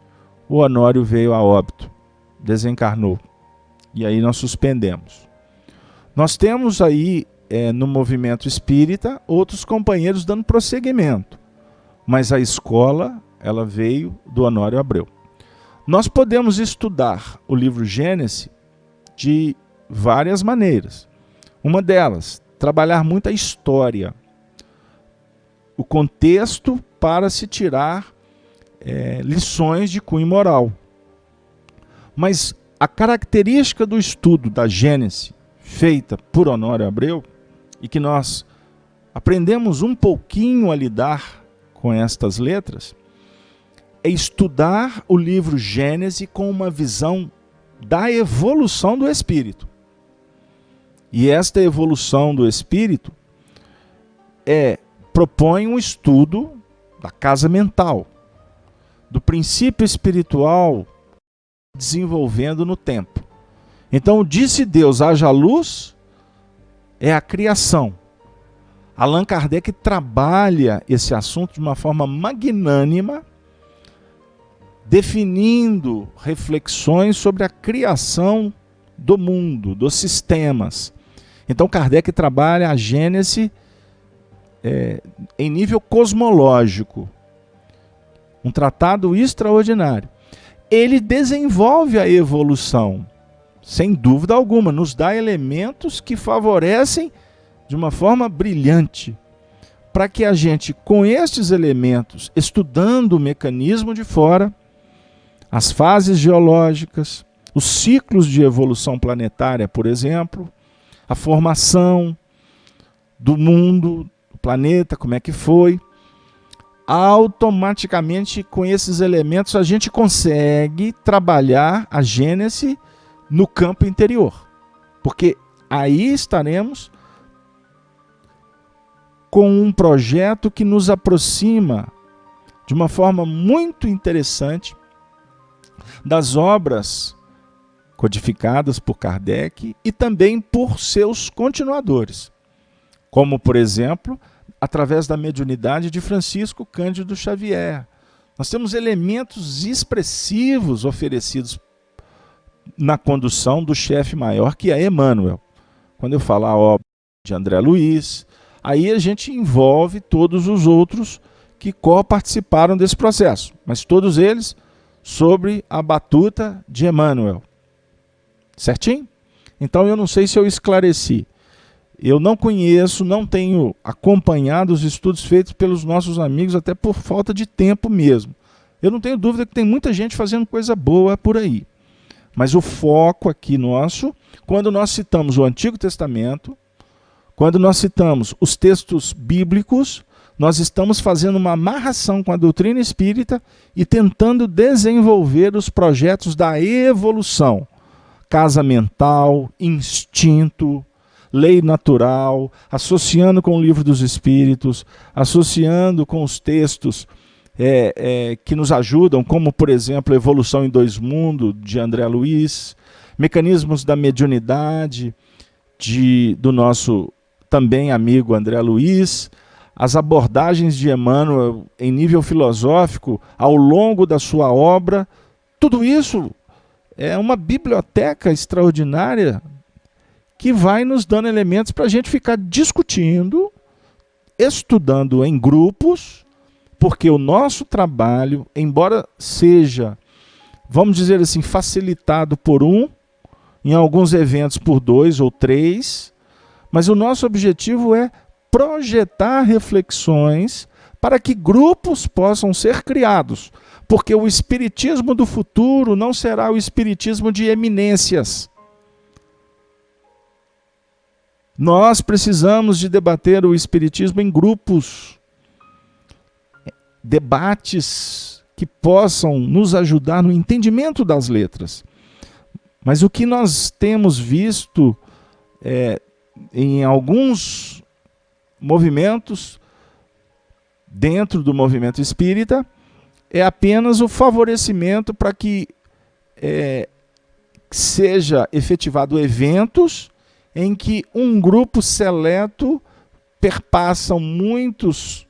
o Honório veio a óbito, desencarnou. E aí nós suspendemos. Nós temos aí, no movimento espírita, outros companheiros dando prosseguimento. Mas a escola, ela veio do Honório Abreu. Nós podemos estudar o livro Gênese de várias maneiras. Uma delas, trabalhar muito a história. O contexto para se tirar lições de cunho moral. Mas a característica do estudo da Gênese, feita por Honório Abreu, e que nós aprendemos um pouquinho a lidar com estas letras, é estudar o livro Gênese com uma visão da evolução do espírito. E esta evolução do espírito propõe um estudo da casa mental, do princípio espiritual desenvolvendo no tempo. Então, disse Deus, haja luz, é a criação. Allan Kardec trabalha esse assunto de uma forma magnânima, definindo reflexões sobre a criação do mundo, dos sistemas. Então, Kardec trabalha a Gênese em nível cosmológico. Um tratado extraordinário. Ele desenvolve a evolução, sem dúvida alguma, nos dá elementos que favorecem de uma forma brilhante, para que a gente, com estes elementos, estudando o mecanismo de fora, as fases geológicas, os ciclos de evolução planetária, por exemplo, a formação do mundo, do planeta, como é que foi, automaticamente com esses elementos a gente consegue trabalhar a Gênese no campo interior, porque aí estaremos com um projeto que nos aproxima de uma forma muito interessante das obras codificadas por Kardec e também por seus continuadores, como, por exemplo, através da mediunidade de Francisco Cândido Xavier. Nós temos elementos expressivos oferecidos na condução do chefe maior, que é Emmanuel. Quando eu falo a obra de André Luiz, aí a gente envolve todos os outros que co-participaram desse processo, mas todos eles sobre a batuta de Emmanuel. Certinho? Então eu não sei se eu esclareci. Eu não conheço, não tenho acompanhado os estudos feitos pelos nossos amigos, até por falta de tempo mesmo. Eu não tenho dúvida que tem muita gente fazendo coisa boa por aí. Mas o foco aqui nosso, quando nós citamos o Antigo Testamento, quando nós citamos os textos bíblicos, nós estamos fazendo uma amarração com a doutrina espírita e tentando desenvolver os projetos da evolução. Casa mental, instinto, lei natural, associando com o Livro dos Espíritos, associando com os textos que nos ajudam, como, por exemplo, Evolução em Dois Mundos, de André Luiz, Mecanismos da Mediunidade, do nosso também amigo André Luiz, as abordagens de Emmanuel em nível filosófico ao longo da sua obra. Tudo isso é uma biblioteca extraordinária que vai nos dando elementos para a gente ficar discutindo, estudando em grupos, porque o nosso trabalho, embora seja, vamos dizer assim, facilitado por em alguns eventos por 2 ou 3, mas o nosso objetivo é projetar reflexões para que grupos possam ser criados, porque o espiritismo do futuro não será o espiritismo de eminências. Nós precisamos de debater o espiritismo em grupos, debates que possam nos ajudar no entendimento das letras. Mas o que nós temos visto em alguns movimentos dentro do movimento espírita é apenas o favorecimento para que seja efetivado eventos em que um grupo seleto perpassam muitos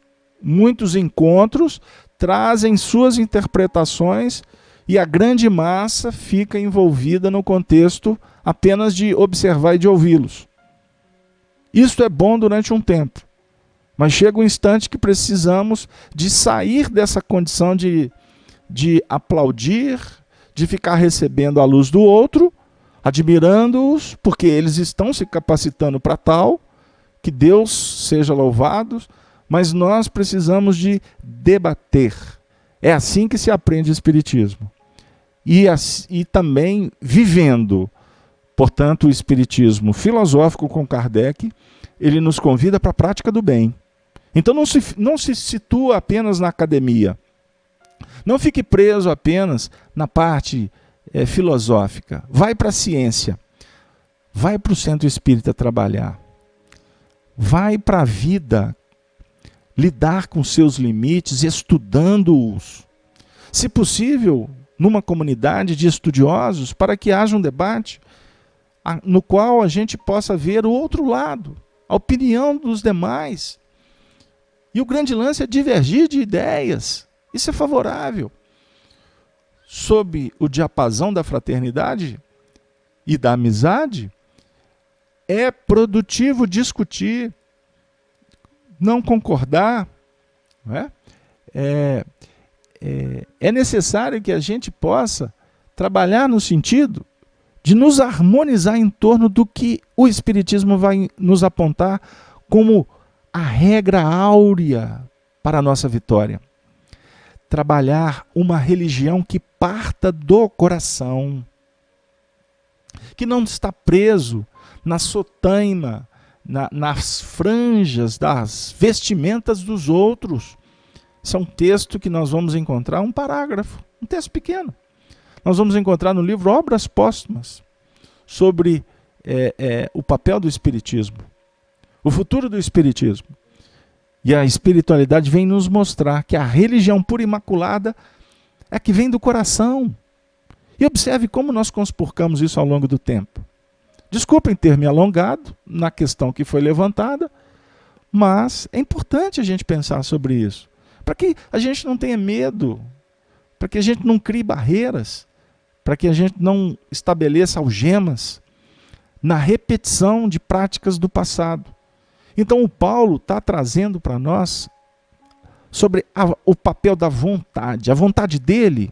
encontros, trazem suas interpretações e a grande massa fica envolvida no contexto apenas de observar e de ouvi-los. Isto é bom durante um tempo, mas chega um instante que precisamos de sair dessa condição de aplaudir, de ficar recebendo a luz do outro, admirando-os, porque eles estão se capacitando para tal, que Deus seja louvado, mas nós precisamos de debater. É assim que se aprende espiritismo. E também vivendo. Portanto, o espiritismo filosófico com Kardec, ele nos convida para a prática do bem. Então não se situa apenas na academia. Não fique preso apenas na parte filosófica. Vai para a ciência. Vai para o centro espírita trabalhar. Vai para a vida, lidar com seus limites, estudando-os. Se possível, numa comunidade de estudiosos, para que haja um debate no qual a gente possa ver o outro lado, a opinião dos demais. E o grande lance é divergir de ideias. Isso é favorável. Sob o diapasão da fraternidade e da amizade, é produtivo discutir, não concordar. Não é? É necessário que a gente possa trabalhar no sentido de nos harmonizar em torno do que o Espiritismo vai nos apontar como a regra áurea para a nossa vitória. Trabalhar uma religião que parta do coração, que não está preso na sotaima, nas franjas das vestimentas dos outros. Esse é um texto que nós vamos encontrar, um parágrafo, um texto pequeno. Nós vamos encontrar no livro Obras Póstumas, sobre o papel do Espiritismo, o futuro do Espiritismo. E a espiritualidade vem nos mostrar que a religião pura e imaculada é a que vem do coração. E observe como nós conspurcamos isso ao longo do tempo. Desculpem ter me alongado na questão que foi levantada, mas é importante a gente pensar sobre isso, para que a gente não tenha medo, para que a gente não crie barreiras, para que a gente não estabeleça algemas na repetição de práticas do passado. Então o Paulo está trazendo para nós sobre o papel da vontade, a vontade dele,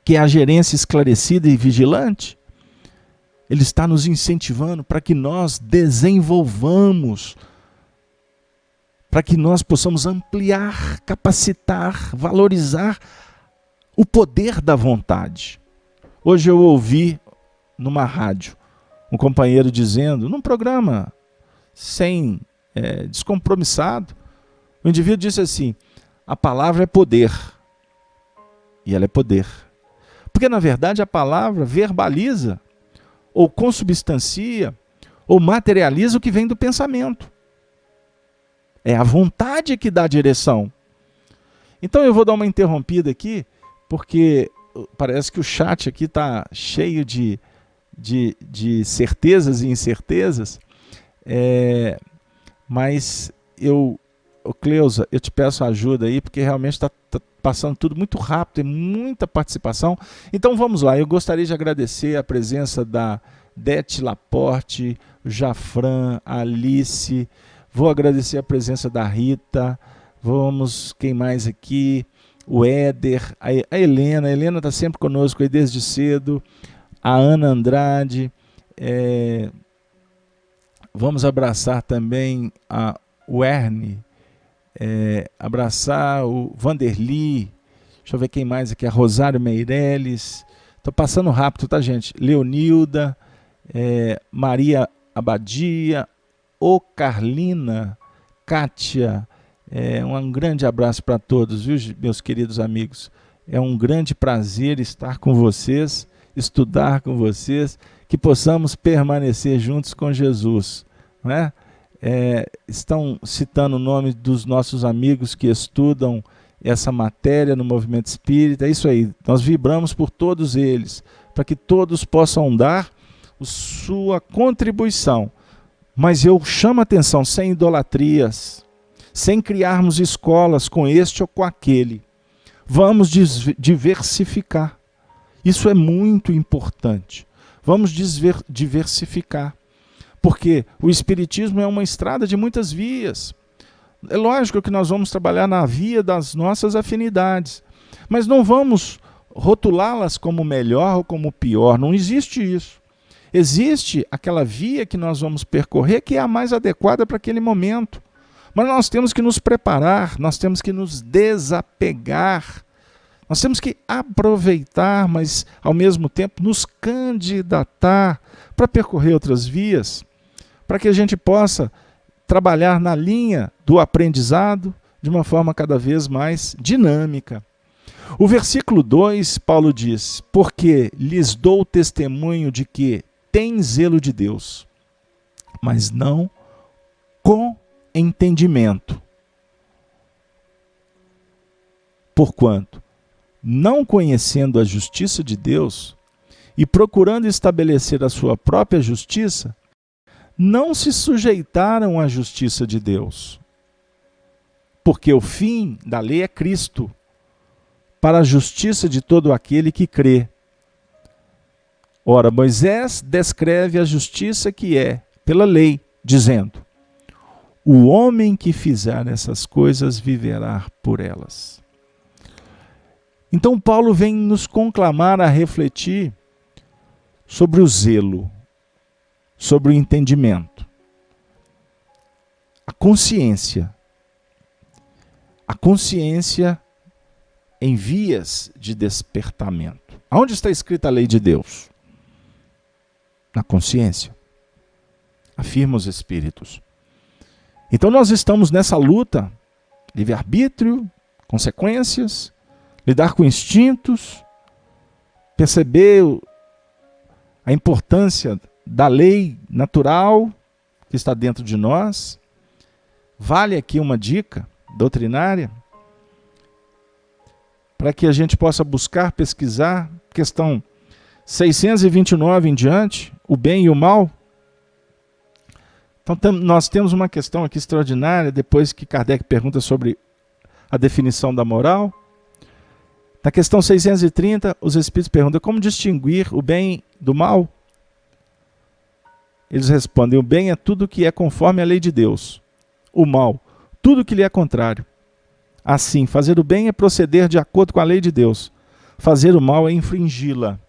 que é a gerência esclarecida e vigilante. Ele está nos incentivando para que nós desenvolvamos, para que nós possamos ampliar, capacitar, valorizar o poder da vontade. Hoje eu ouvi numa rádio um companheiro dizendo, num programa descompromissado, o indivíduo disse assim: a palavra é poder. E ela é poder. Porque na verdade a palavra verbaliza, ou consubstancia, ou materializa o que vem do pensamento. É a vontade que dá direção. Então eu vou dar uma interrompida aqui, porque parece que o chat aqui está cheio de certezas e incertezas. Mas Cleusa, eu te peço ajuda aí, porque realmente está passando tudo muito rápido, tem muita participação. Então vamos lá, eu gostaria de agradecer a presença da Dete Laporte, Jafran, Alice, vou agradecer a presença da Rita, quem mais aqui? O Éder, a Helena está sempre conosco aí desde cedo, a Ana Andrade, vamos abraçar também o Erne, abraçar o Vanderly, deixa eu ver quem mais aqui, a Rosário Meirelles, estou passando rápido, tá, gente? Leonilda, Maria Abadia, o Carlina, Kátia, um grande abraço para todos, viu, meus queridos amigos? É um grande prazer estar com vocês, estudar com vocês, que possamos permanecer juntos com Jesus, não é? Estão citando o nome dos nossos amigos que estudam essa matéria no Movimento Espírita, é isso aí, nós vibramos por todos eles, para que todos possam dar sua contribuição, mas eu chamo a atenção, sem idolatrias, sem criarmos escolas com este ou com aquele, vamos diversificar, isso é muito importante, vamos diversificar, porque o Espiritismo é uma estrada de muitas vias. É lógico que nós vamos trabalhar na via das nossas afinidades, mas não vamos rotulá-las como melhor ou como pior, não existe isso. Existe aquela via que nós vamos percorrer que é a mais adequada para aquele momento. Mas nós temos que nos preparar, nós temos que nos desapegar, nós temos que aproveitar, mas ao mesmo tempo nos candidatar para percorrer outras vias, para que a gente possa trabalhar na linha do aprendizado de uma forma cada vez mais dinâmica. O versículo 2, Paulo diz, porque lhes dou testemunho de que tem zelo de Deus, mas não com entendimento. Porquanto, não conhecendo a justiça de Deus e procurando estabelecer a sua própria justiça, não se sujeitaram à justiça de Deus. Porque o fim da lei é Cristo, para a justiça de todo aquele que crê. Ora, Moisés descreve a justiça que é pela lei, dizendo, o homem que fizer essas coisas viverá por elas. Então Paulo vem nos conclamar a refletir sobre o zelo, sobre o entendimento, a consciência em vias de despertamento. Aonde está escrita a lei de Deus? Na consciência, afirma os Espíritos. Então nós estamos nessa luta, livre-arbítrio, consequências, lidar com instintos, perceber a importância da lei natural que está dentro de nós. Vale aqui uma dica doutrinária para que a gente possa buscar, pesquisar, questão 629 em diante, o bem e o mal. Então nós temos uma questão aqui extraordinária, depois que Kardec pergunta sobre a definição da moral. Na questão 630, os Espíritos perguntam como distinguir o bem do mal? Eles respondem, o bem é tudo que é conforme a lei de Deus. O mal, tudo que lhe é contrário. Assim, fazer o bem é proceder de acordo com a lei de Deus. Fazer o mal é infringi-la.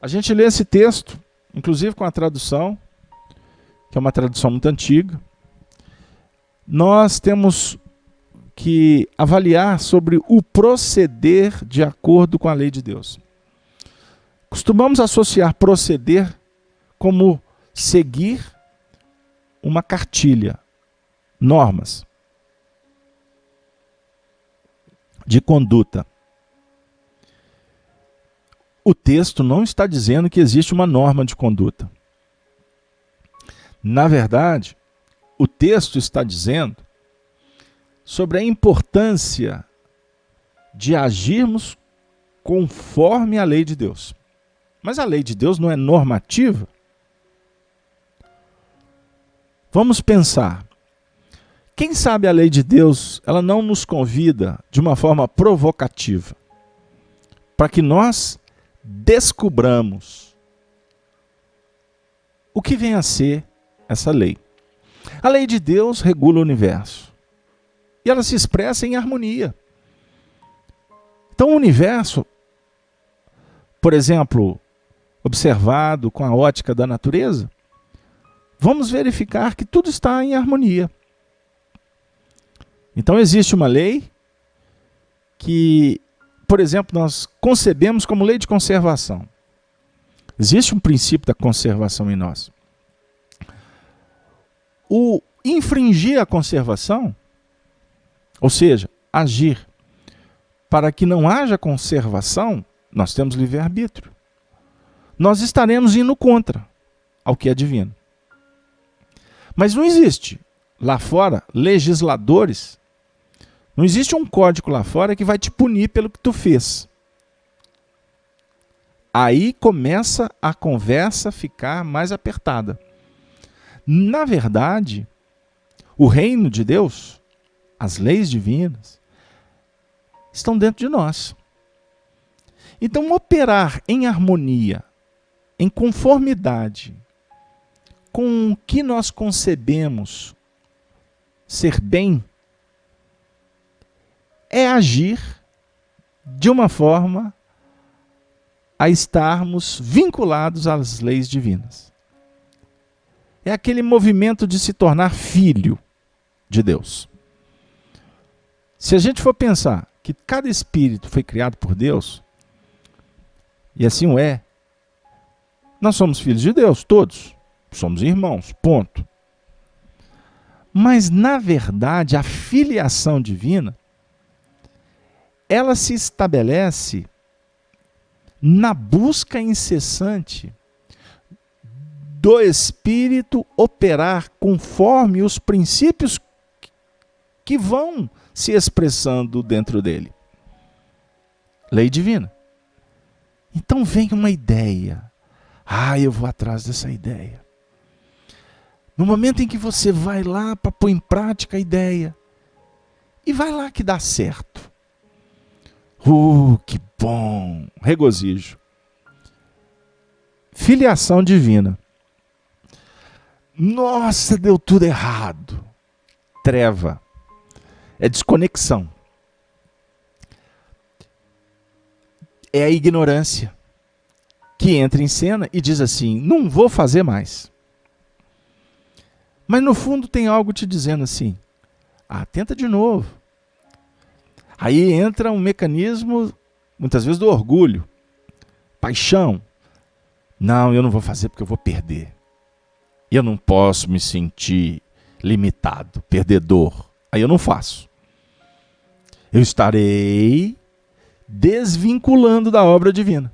A gente lê esse texto, inclusive com a tradução, que é uma tradução muito antiga. Nós temos que avaliar sobre o proceder de acordo com a lei de Deus. Costumamos associar proceder como seguir uma cartilha, normas de conduta. O texto não está dizendo que existe uma norma de conduta. Na verdade, o texto está dizendo sobre a importância de agirmos conforme a lei de Deus. Mas a lei de Deus não é normativa? Vamos pensar. Quem sabe a lei de Deus, ela não nos convida de uma forma provocativa, para que nós descubramos o que vem a ser essa lei. A lei de Deus regula o universo e ela se expressa em harmonia. Então o universo, por exemplo, observado com a ótica da natureza, vamos verificar que tudo está em harmonia. Então existe uma lei que, por exemplo, nós concebemos como lei de conservação. Existe um princípio da conservação em nós. O infringir a conservação, ou seja, agir para que não haja conservação, nós temos livre-arbítrio. Nós estaremos indo contra ao que é divino. Mas não existe lá fora legisladores, não existe um código lá fora que vai te punir pelo que tu fez. Aí começa a conversa a ficar mais apertada. Na verdade, o reino de Deus, as leis divinas, estão dentro de nós. Então, operar em harmonia, em conformidade com o que nós concebemos ser bem, é agir de uma forma a estarmos vinculados às leis divinas. É aquele movimento de se tornar filho de Deus. Se a gente for pensar que cada espírito foi criado por Deus, e assim o é, nós somos filhos de Deus, todos. Somos irmãos, ponto. Mas, na verdade, a filiação divina, ela se estabelece na busca incessante do Espírito operar conforme os princípios que vão se expressando dentro dele. Lei divina. Então vem uma ideia. Eu vou atrás dessa ideia. No momento em que você vai lá para pôr em prática a ideia, e vai lá que dá certo. Que bom! Regozijo. Filiação divina. Nossa, deu tudo errado. Treva. É desconexão. É a ignorância que entra em cena e diz assim, não vou fazer mais. Mas no fundo tem algo te dizendo assim, tenta de novo. Aí entra um mecanismo, muitas vezes do orgulho, paixão. Não, eu não vou fazer porque eu vou perder. Eu não posso me sentir limitado, perdedor. Aí eu não faço. Eu estarei desvinculando da obra divina.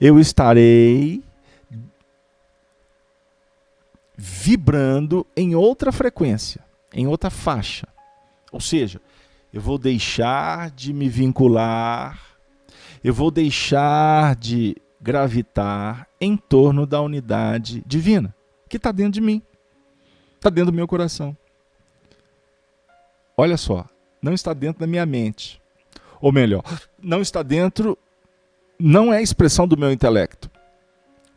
Eu estarei vibrando em outra frequência, em outra faixa. Ou seja, eu vou deixar de me vincular, eu vou deixar de gravitar em torno da unidade divina, que está dentro de mim, está dentro do meu coração. Olha só, não está dentro da minha mente. Ou melhor, não está dentro, não é a expressão do meu intelecto.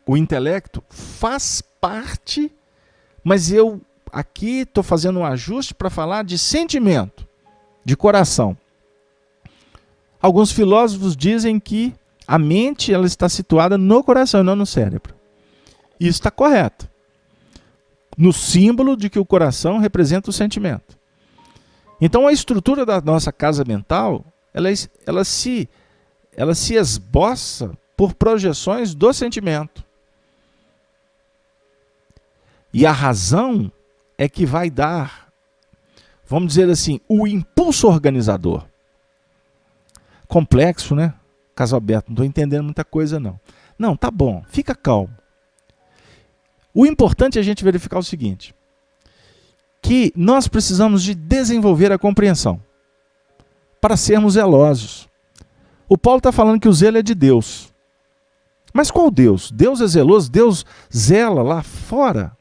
O intelecto faz parte, mas eu aqui estou fazendo um ajuste para falar de sentimento, de coração. Alguns filósofos dizem que a mente ela está situada no coração e não no cérebro. Isso está correto. No símbolo de que o coração representa o sentimento. Então a estrutura da nossa casa mental, ela se esboça por projeções do sentimento. E a razão é que vai dar, vamos dizer assim, o impulso organizador. Complexo, né? Caso aberto, não estou entendendo muita coisa não. Não, tá bom, fica calmo. O importante é a gente verificar o seguinte, que nós precisamos de desenvolver a compreensão para sermos zelosos. O Paulo está falando que o zelo é de Deus. Mas qual Deus? Deus é zeloso? Deus zela lá fora?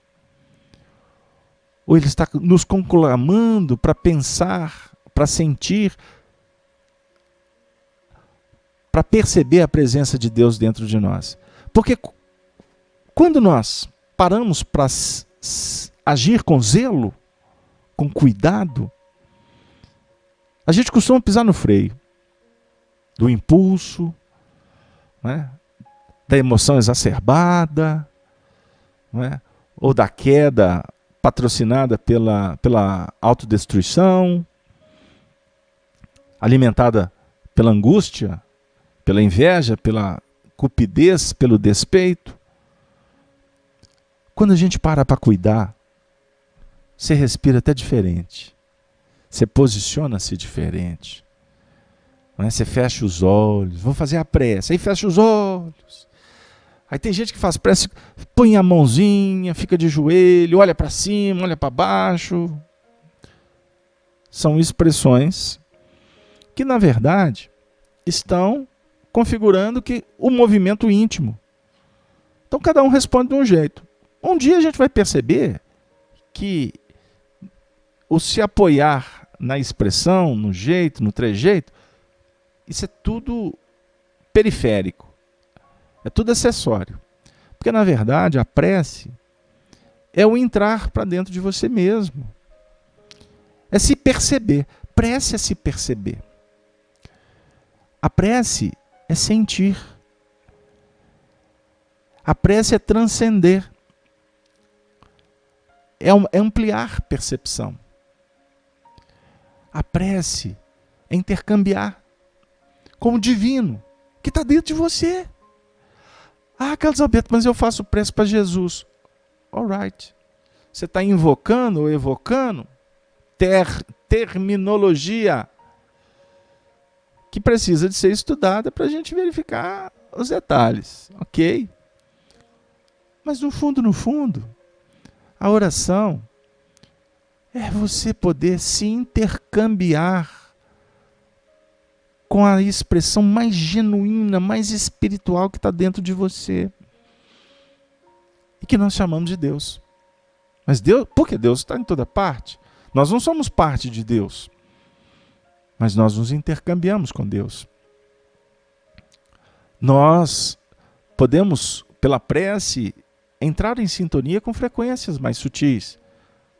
Ou Ele está nos conclamando para pensar, para sentir, para perceber a presença de Deus dentro de nós? Porque quando nós paramos para agir com zelo, com cuidado, a gente costuma pisar no freio do impulso, né? Da emoção exacerbada, né? Ou da queda patrocinada pela autodestruição, alimentada pela angústia, pela inveja, pela cupidez, pelo despeito. Quando a gente para cuidar, você respira até diferente. Você posiciona-se diferente. Não é? Você fecha os olhos. Vou fazer a prece. Aí fecha os olhos. Aí tem gente que faz prece, põe a mãozinha, fica de joelho, olha para cima, olha para baixo. São expressões que, na verdade, estão configurando o movimento íntimo. Então, cada um responde de um jeito. Um dia a gente vai perceber que o se apoiar na expressão, no jeito, no trejeito, isso é tudo periférico. É tudo acessório. Porque, na verdade, a prece é o entrar para dentro de você mesmo. É se perceber. Prece é se perceber. A prece é sentir. A prece é transcender. É ampliar percepção. A prece é intercambiar com o divino que está dentro de você. Ah, Carlos Alberto, mas eu faço prece para Jesus. Alright. Você está invocando ou evocando terminologia que precisa de ser estudada para a gente verificar os detalhes. Ok? Mas no fundo, a oração é você poder se intercambiar com a expressão mais genuína, mais espiritual que está dentro de você. E que nós chamamos de Deus. Mas Deus, porque Deus está em toda parte. Nós não somos parte de Deus. Mas nós nos intercambiamos com Deus. Nós podemos, pela prece, entrar em sintonia com frequências mais sutis,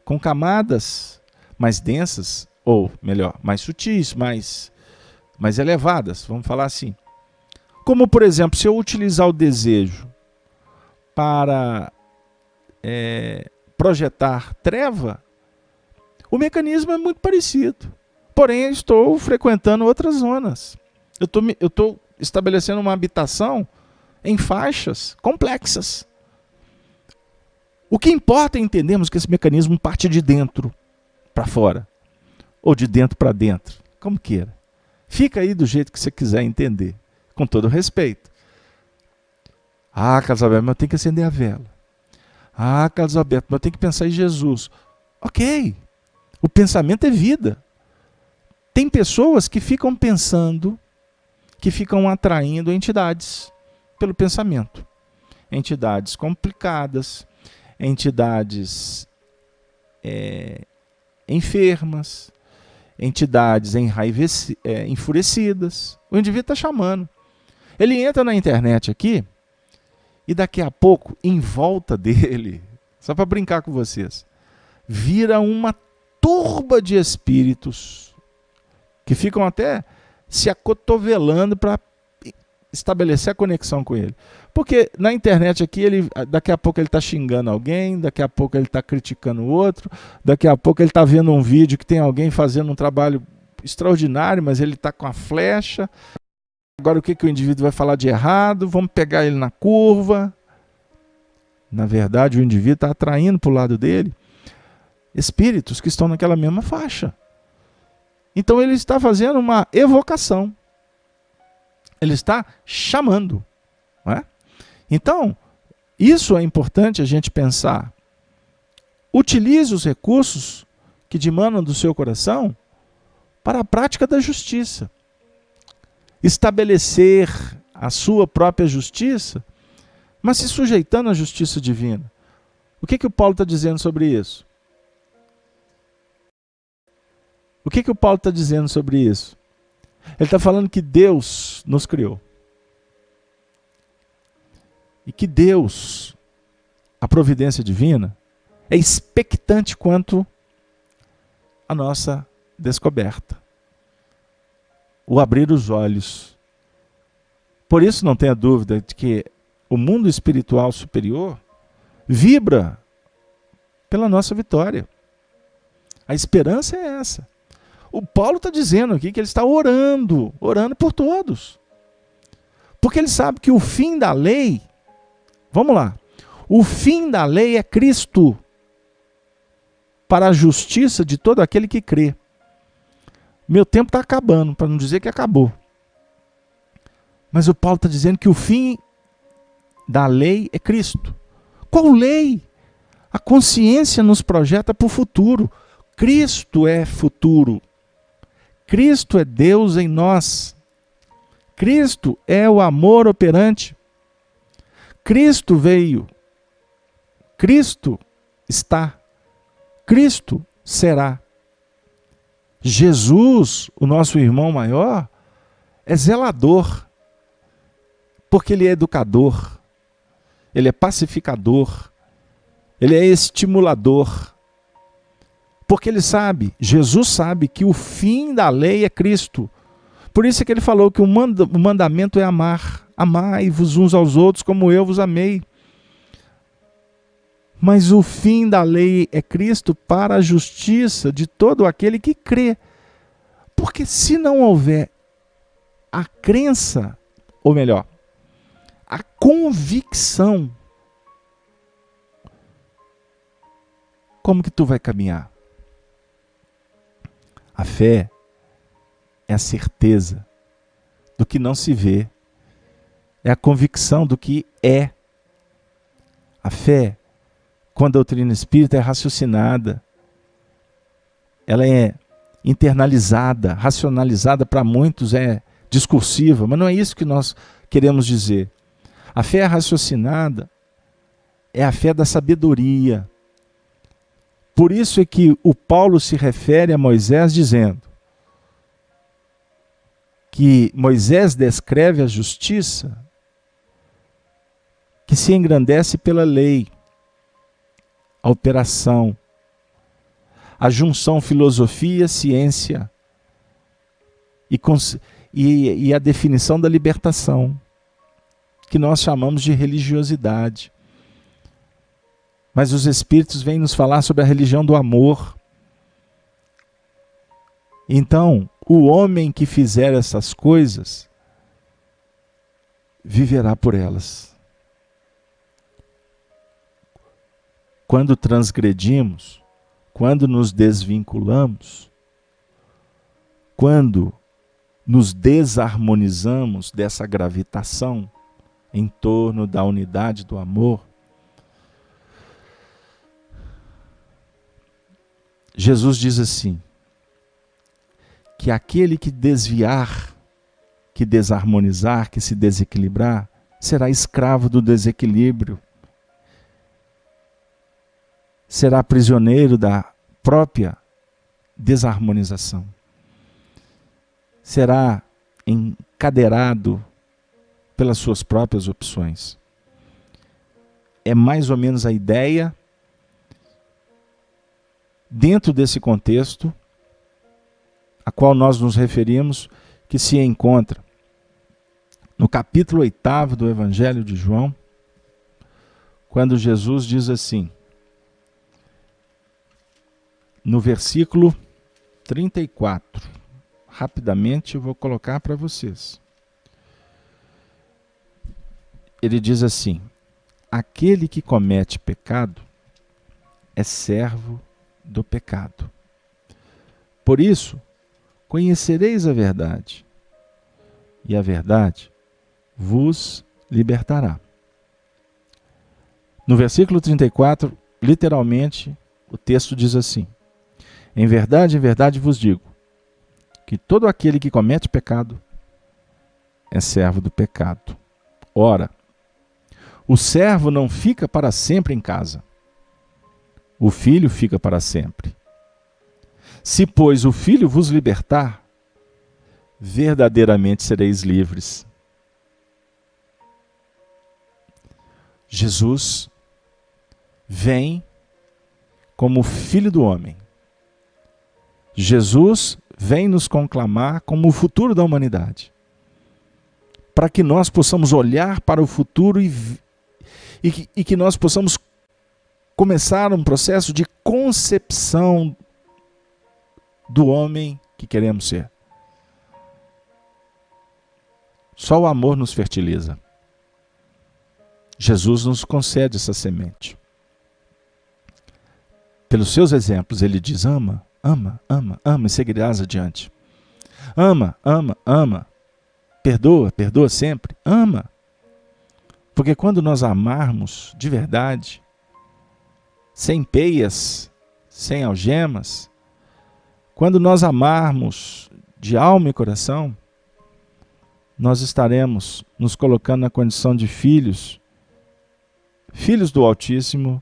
com camadas mais densas, ou melhor, mais sutis, mais elevadas, vamos falar assim. Como, por exemplo, se eu utilizar o desejo para projetar treva, o mecanismo é muito parecido. Porém, eu estou frequentando outras zonas. Eu estou estabelecendo uma habitação em faixas complexas. O que importa é entendermos que esse mecanismo parte de dentro para fora, ou de dentro para dentro, como queira. Fica aí do jeito que você quiser entender, com todo respeito. Ah, Carlos Alberto, mas eu tenho que acender a vela. Ah, Carlos Alberto, mas eu tenho que pensar em Jesus. Ok, o pensamento é vida. Tem pessoas que ficam pensando, que ficam atraindo entidades pelo pensamento. Entidades complicadas, entidades enfermas, entidades enfurecidas. O indivíduo está chamando. Ele entra na internet aqui e daqui a pouco, em volta dele, só para brincar com vocês, vira uma turba de espíritos que ficam até se acotovelando para estabelecer a conexão com ele. Porque na internet aqui, daqui a pouco ele está xingando alguém, daqui a pouco ele está criticando o outro, daqui a pouco ele está vendo um vídeo que tem alguém fazendo um trabalho extraordinário, mas ele está com a flecha. Agora o que o indivíduo vai falar de errado? Vamos pegar ele na curva. Na verdade, o indivíduo está atraindo para o lado dele espíritos que estão naquela mesma faixa. Então ele está fazendo uma evocação. Ele está chamando. Não é? Então, isso é importante a gente pensar. Utilize os recursos que dimanam do seu coração para a prática da justiça. Estabelecer a sua própria justiça, mas se sujeitando à justiça divina. O que o Paulo está dizendo sobre isso? O que o Paulo está dizendo sobre isso? Ele está falando que Deus nos criou. E que Deus, a providência divina, é expectante quanto à nossa descoberta. O abrir os olhos. Por isso não tenha dúvida de que o mundo espiritual superior vibra pela nossa vitória. A esperança é essa. O Paulo está dizendo aqui que ele está orando por todos. Porque ele sabe que o fim da lei, vamos lá, o fim da lei é Cristo para a justiça de todo aquele que crê. Meu tempo está acabando, para não dizer que acabou. Mas o Paulo está dizendo que o fim da lei é Cristo. Qual lei? A consciência nos projeta para o futuro. Cristo é futuro. Cristo é Deus em nós. Cristo é o amor operante. Cristo veio. Cristo está. Cristo será. Jesus, o nosso irmão maior, é zelador, porque ele é educador, ele é pacificador, ele é estimulador, porque ele sabe, Jesus sabe que o fim da lei é Cristo. Por isso é que ele falou que o mandamento é amar. Amai-vos uns aos outros como eu vos amei. Mas o fim da lei é Cristo para a justiça de todo aquele que crê. Porque se não houver a crença, ou melhor, a convicção, como que tu vai caminhar? A fé é a certeza do que não se vê. É a convicção do que é. A fé, com a doutrina espírita, é raciocinada. Ela é internalizada, racionalizada, para muitos é discursiva, mas não é isso que nós queremos dizer. A fé raciocinada é a fé da sabedoria. Por isso é que o Paulo se refere a Moisés dizendo que Moisés descreve a justiça que se engrandece pela lei, a operação, a junção filosofia, ciência e a definição da libertação, que nós chamamos de religiosidade. Mas os Espíritos vêm nos falar sobre a religião do amor. Então, o homem que fizer essas coisas, viverá por elas. Quando transgredimos, quando nos desvinculamos, quando nos desarmonizamos dessa gravitação em torno da unidade do amor, Jesus diz assim, que aquele que desviar, que desarmonizar, que se desequilibrar, será escravo do desequilíbrio, será prisioneiro da própria desarmonização, será encadeirado pelas suas próprias opções. É mais ou menos a ideia, dentro desse contexto, a qual nós nos referimos, que se encontra no capítulo 8 do Evangelho de João, quando Jesus diz assim, no versículo 34, rapidamente eu vou colocar para vocês. Ele diz assim, aquele que comete pecado é servo do pecado. Por isso, conhecereis a verdade, e a verdade vos libertará. No versículo 34, literalmente, o texto diz assim, Em verdade vos digo, que todo aquele que comete pecado é servo do pecado. Ora, o servo não fica para sempre em casa, o filho fica para sempre. Se, pois, o filho vos libertar, verdadeiramente sereis livres. Jesus vem como Filho do Homem. Jesus vem nos conclamar como o futuro da humanidade, para que nós possamos olhar para o futuro e que nós possamos começar um processo de concepção do homem que queremos ser. Só o amor nos fertiliza. Jesus nos concede essa semente. Pelos seus exemplos, ele diz: ama, ama, ama, ama e seguirás adiante. Ama, ama, ama. Perdoa, perdoa sempre. Ama. Porque quando nós amarmos de verdade, sem peias, sem algemas, quando nós amarmos de alma e coração, nós estaremos nos colocando na condição de filhos do Altíssimo,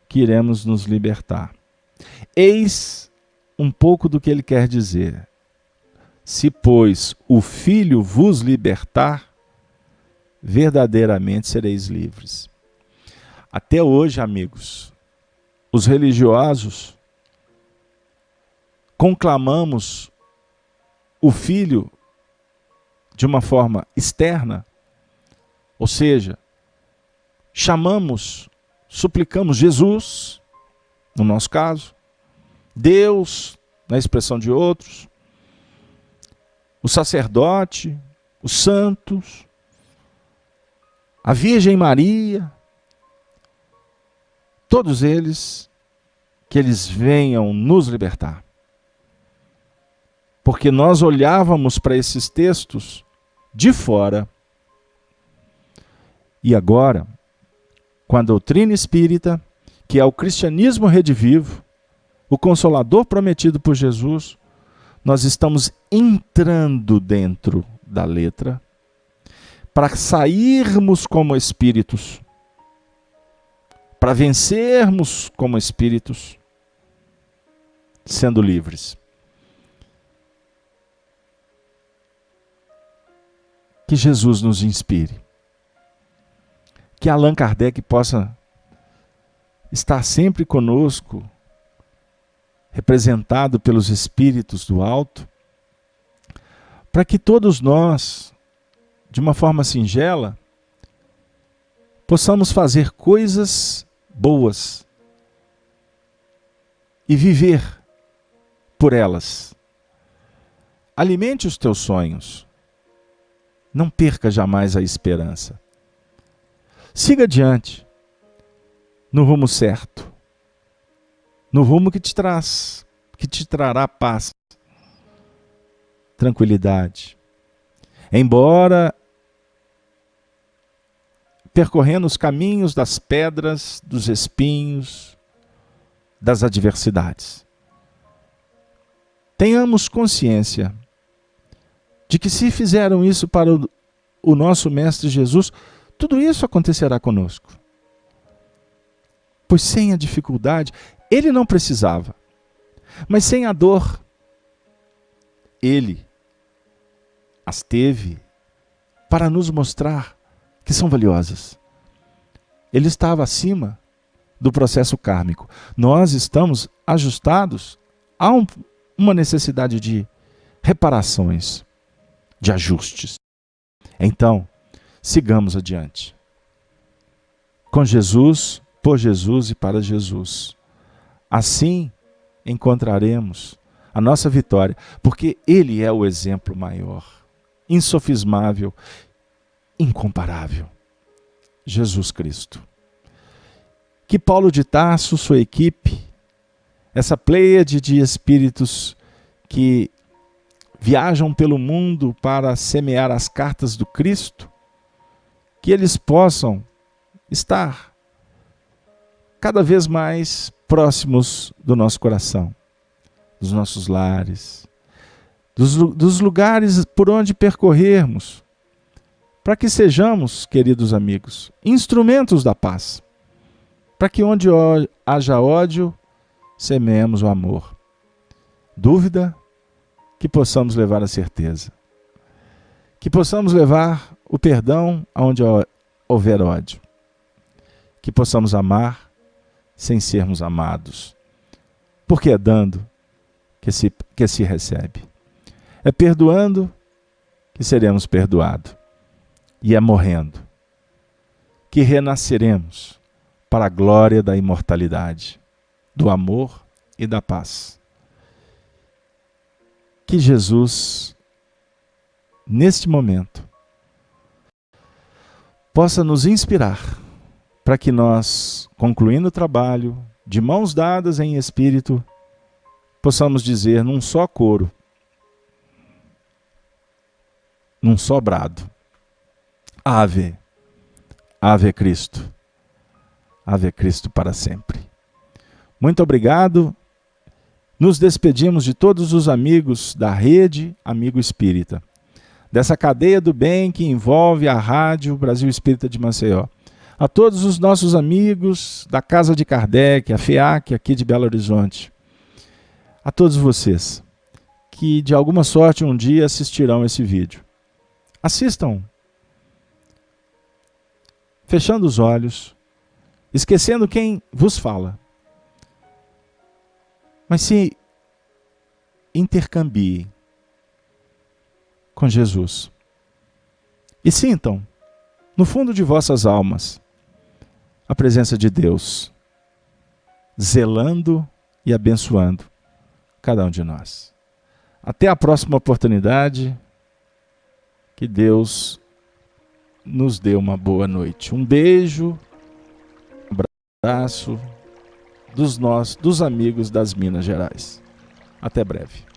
que iremos nos libertar. Eis um pouco do que ele quer dizer. Se, pois, o Filho vos libertar, verdadeiramente sereis livres. Até hoje, amigos, os religiosos conclamamos o Filho de uma forma externa, ou seja, chamamos, suplicamos Jesus, no nosso caso, Deus, na expressão de outros, o sacerdote, os santos, a Virgem Maria, todos eles, que eles venham nos libertar. Porque nós olhávamos para esses textos de fora. E agora, com a doutrina espírita, que é o cristianismo redivivo, o consolador prometido por Jesus, nós estamos entrando dentro da letra para sairmos como espíritos, para vencermos como espíritos, sendo livres. Que Jesus nos inspire. Que Allan Kardec possa estar sempre conosco, representado pelos espíritos do alto, para que todos nós, de uma forma singela, possamos fazer coisas boas e viver por elas. Alimente os teus sonhos. Não perca jamais a esperança. Siga adiante, no rumo certo, no rumo que te trará paz, tranquilidade. Embora percorrendo os caminhos das pedras, dos espinhos, das adversidades. Tenhamos consciência de que se fizeram isso para o nosso Mestre Jesus, tudo isso acontecerá conosco. Pois sem a dificuldade, ele não precisava. Mas sem a dor, ele as teve para nos mostrar que são valiosas. Ele estava acima do processo kármico. Nós estamos ajustados a uma necessidade de reparações, de ajustes. Então, sigamos adiante. Com Jesus, por Jesus e para Jesus. Assim encontraremos a nossa vitória, porque Ele é o exemplo maior, insofismável, incomparável. Jesus Cristo. Que Paulo de Tarso, sua equipe, essa pleiade de espíritos que viajam pelo mundo para semear as cartas do Cristo, que eles possam estar cada vez mais próximos do nosso coração, dos nossos lares, dos lugares por onde percorrermos, para que sejamos, queridos amigos, instrumentos da paz, para que onde haja ódio, semeemos o amor. Dúvida, que possamos levar a certeza. Que possamos levar o perdão aonde houver ódio. Que possamos amar sem sermos amados. Porque é dando que se recebe. É perdoando que seremos perdoados. E é morrendo que renasceremos para a glória da imortalidade, do amor e da paz. Que Jesus, neste momento, possa nos inspirar para que nós, concluindo o trabalho, de mãos dadas em espírito, possamos dizer num só coro, num só brado: Ave, Ave Cristo, Ave Cristo para sempre. Muito obrigado. Nos despedimos de todos os amigos da rede Amigo Espírita, dessa cadeia do bem que envolve a Rádio Brasil Espírita de Maceió. A todos os nossos amigos da Casa de Kardec, a FEAC aqui de Belo Horizonte. A todos vocês que de alguma sorte um dia assistirão esse vídeo. Assistam, fechando os olhos, esquecendo quem vos fala. Mas se intercambiem com Jesus. E sintam, no fundo de vossas almas, a presença de Deus, zelando e abençoando cada um de nós. Até a próxima oportunidade. Que Deus nos dê uma boa noite. Um beijo, um abraço dos amigos das Minas Gerais. Até breve.